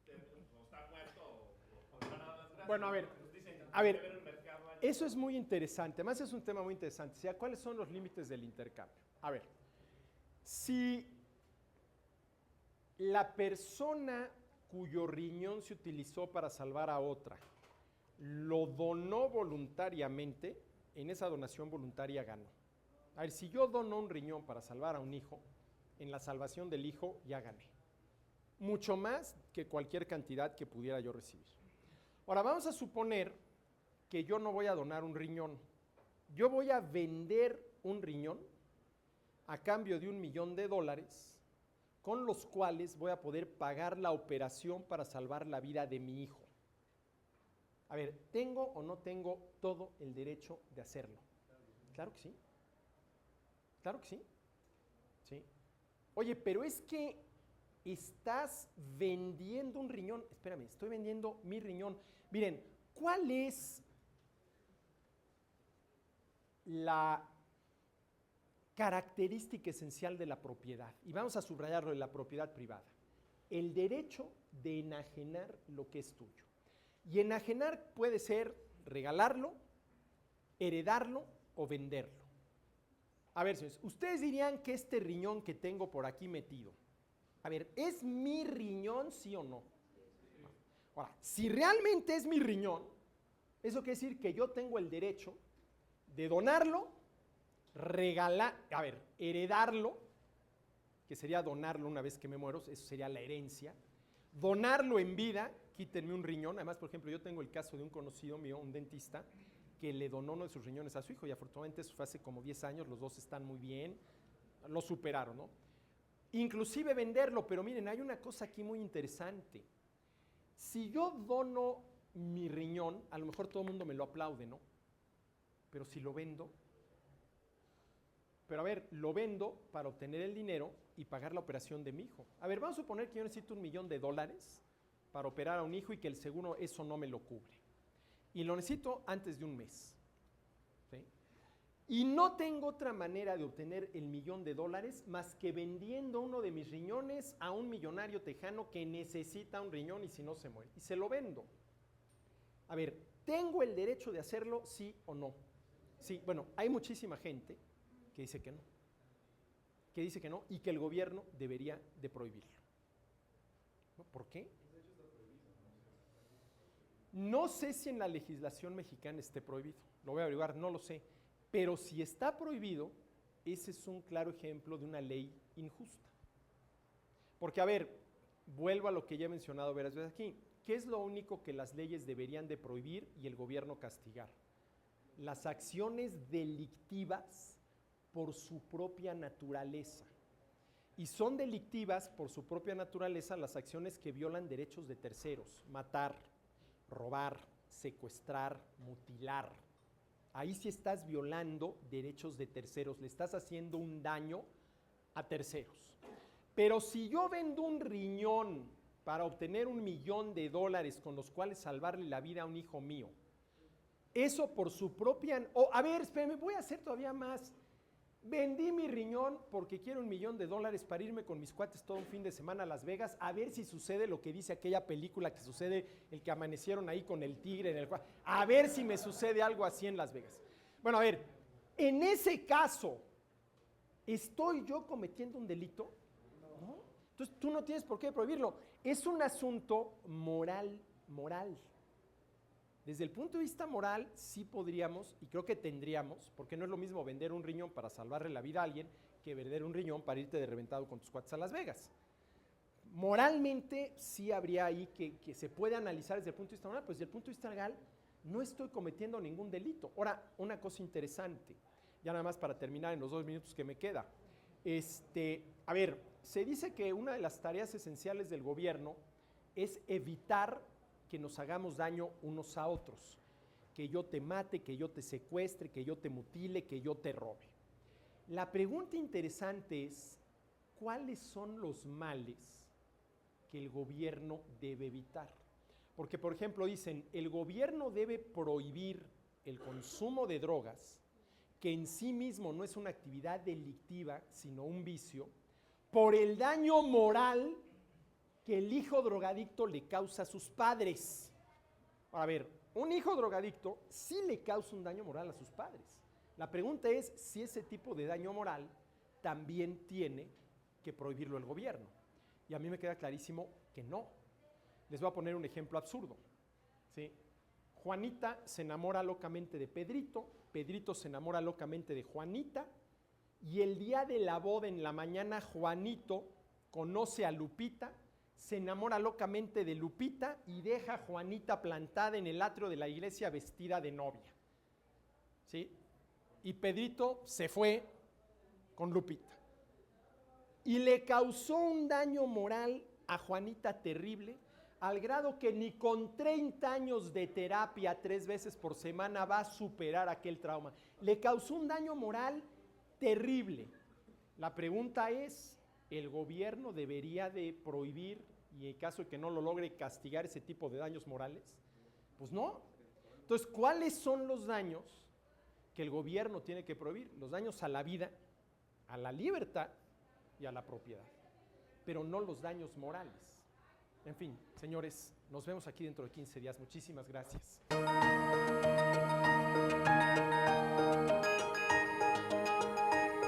término pues, o está muerto o está nada más grande. Bueno, a ver, Pues dicen, a ver, debe haber un mercado ahí. eso es muy interesante, además es un tema muy interesante. O sea, ¿cuáles son los límites del intercambio? A ver, si la persona cuyo riñón se utilizó para salvar a otra lo donó voluntariamente, en esa donación voluntaria ganó. A ver, si yo dono un riñón para salvar a un hijo, en la salvación del hijo ya gané. Mucho más que cualquier cantidad que pudiera yo recibir. Ahora, vamos a suponer que yo no voy a donar un riñón. Yo voy a vender un riñón a cambio de $1,000,000 con los cuales voy a poder pagar la operación para salvar la vida de mi hijo. A ver, ¿tengo o no tengo todo el derecho de hacerlo? Claro que sí. Claro que sí. Sí. Oye, pero es que estás vendiendo un riñón. Espérame, estoy vendiendo mi riñón. Miren, ¿cuál es la característica esencial de la propiedad? Y vamos a subrayarlo de la propiedad privada. El derecho de enajenar lo que es tuyo. Y enajenar puede ser regalarlo, heredarlo o venderlo. A ver, señores, ustedes dirían que este riñón que tengo por aquí metido, a ver, ¿es mi riñón, sí o no? Ahora, si realmente es mi riñón, eso quiere decir que yo tengo el derecho de donarlo, heredarlo, que sería donarlo una vez que me muero, eso sería la herencia, donarlo en vida, quítenme un riñón. Además, por ejemplo, yo tengo el caso de un conocido mío, un dentista, que le donó uno de sus riñones a su hijo y afortunadamente eso fue hace como 10 años, los dos están muy bien, lo superaron, ¿no? Inclusive venderlo, pero miren, hay una cosa aquí muy interesante. Si yo dono mi riñón, a lo mejor todo el mundo me lo aplaude, ¿no? Pero si lo vendo, pero a ver, lo vendo para obtener el dinero y pagar la operación de mi hijo. A ver, vamos a suponer que yo necesito $1,000,000 para operar a un hijo y que el seguro eso no me lo cubre. Y lo necesito antes de un mes. ¿Sí? Y no tengo otra manera de obtener el $1,000,000 más que vendiendo uno de mis riñones a un millonario tejano que necesita un riñón y si no se muere. Y se lo vendo. A ver, ¿tengo el derecho de hacerlo, sí o no? Sí, bueno, hay muchísima gente que dice que no. Que dice que no y que el gobierno debería de prohibirlo. ¿No? ¿Por qué? No sé si en la legislación mexicana esté prohibido, lo voy a averiguar, no lo sé, pero si está prohibido, ese es un claro ejemplo de una ley injusta. Porque, a ver, vuelvo a lo que ya he mencionado varias veces aquí, ¿qué es lo único que las leyes deberían de prohibir y el gobierno castigar? Las acciones delictivas por su propia naturaleza. Y son delictivas por su propia naturaleza las acciones que violan derechos de terceros: matar, robar, secuestrar, mutilar. Ahí sí estás violando derechos de terceros, le estás haciendo un daño a terceros. Pero si yo vendo un riñón para obtener $1,000,000 con los cuales salvarle la vida a un hijo mío, eso por su propia... a ver, espérame, voy a hacer todavía más. Vendí mi riñón porque quiero $1,000,000 para irme con mis cuates todo un fin de semana a Las Vegas a ver si sucede lo que dice aquella película que sucede, el que amanecieron ahí con el tigre en el cual, a ver si me sucede algo así en Las Vegas. Bueno, a ver, en ese caso, ¿estoy yo cometiendo un delito? ¿No? Entonces tú no tienes por qué prohibirlo. Es un asunto moral. Desde el punto de vista moral, sí podríamos, y creo que tendríamos, porque no es lo mismo vender un riñón para salvarle la vida a alguien que vender un riñón para irte de reventado con tus cuates a Las Vegas. Moralmente, sí habría ahí que se puede analizar desde el punto de vista moral, pues desde el punto de vista legal, no estoy cometiendo ningún delito. Ahora, una cosa interesante, ya nada más para terminar en los 2 minutos que me queda. A ver, se dice que una de las tareas esenciales del gobierno es evitar que nos hagamos daño unos a otros, que yo te mate, que yo te secuestre, que yo te mutile, que yo te robe. La pregunta interesante es, ¿cuáles son los males que el gobierno debe evitar? Porque, por ejemplo, dicen, el gobierno debe prohibir el consumo de drogas, que en sí mismo no es una actividad delictiva, sino un vicio, por el daño moral que el hijo drogadicto le causa a sus padres. A ver, un hijo drogadicto sí le causa un daño moral a sus padres. La pregunta es si ese tipo de daño moral también tiene que prohibirlo el gobierno. Y a mí me queda clarísimo que no. Les voy a poner un ejemplo absurdo, ¿sí? Juanita se enamora locamente de Pedrito, Pedrito se enamora locamente de Juanita, y el día de la boda en la mañana Juanito conoce a Lupita, se enamora locamente de Lupita y deja a Juanita plantada en el atrio de la iglesia vestida de novia, ¿sí? Y Pedrito se fue con Lupita. Y le causó un daño moral a Juanita terrible, al grado que ni con 30 años de terapia 3 veces por semana va a superar aquel trauma. Le causó un daño moral terrible. La pregunta es, ¿el gobierno debería de prohibir y en caso de que no lo logre castigar ese tipo de daños morales? Pues no. Entonces, ¿cuáles son los daños que el gobierno tiene que prohibir? Los daños a la vida, a la libertad y a la propiedad, pero no los daños morales. En fin, señores, nos vemos aquí dentro de 15 días. Muchísimas gracias.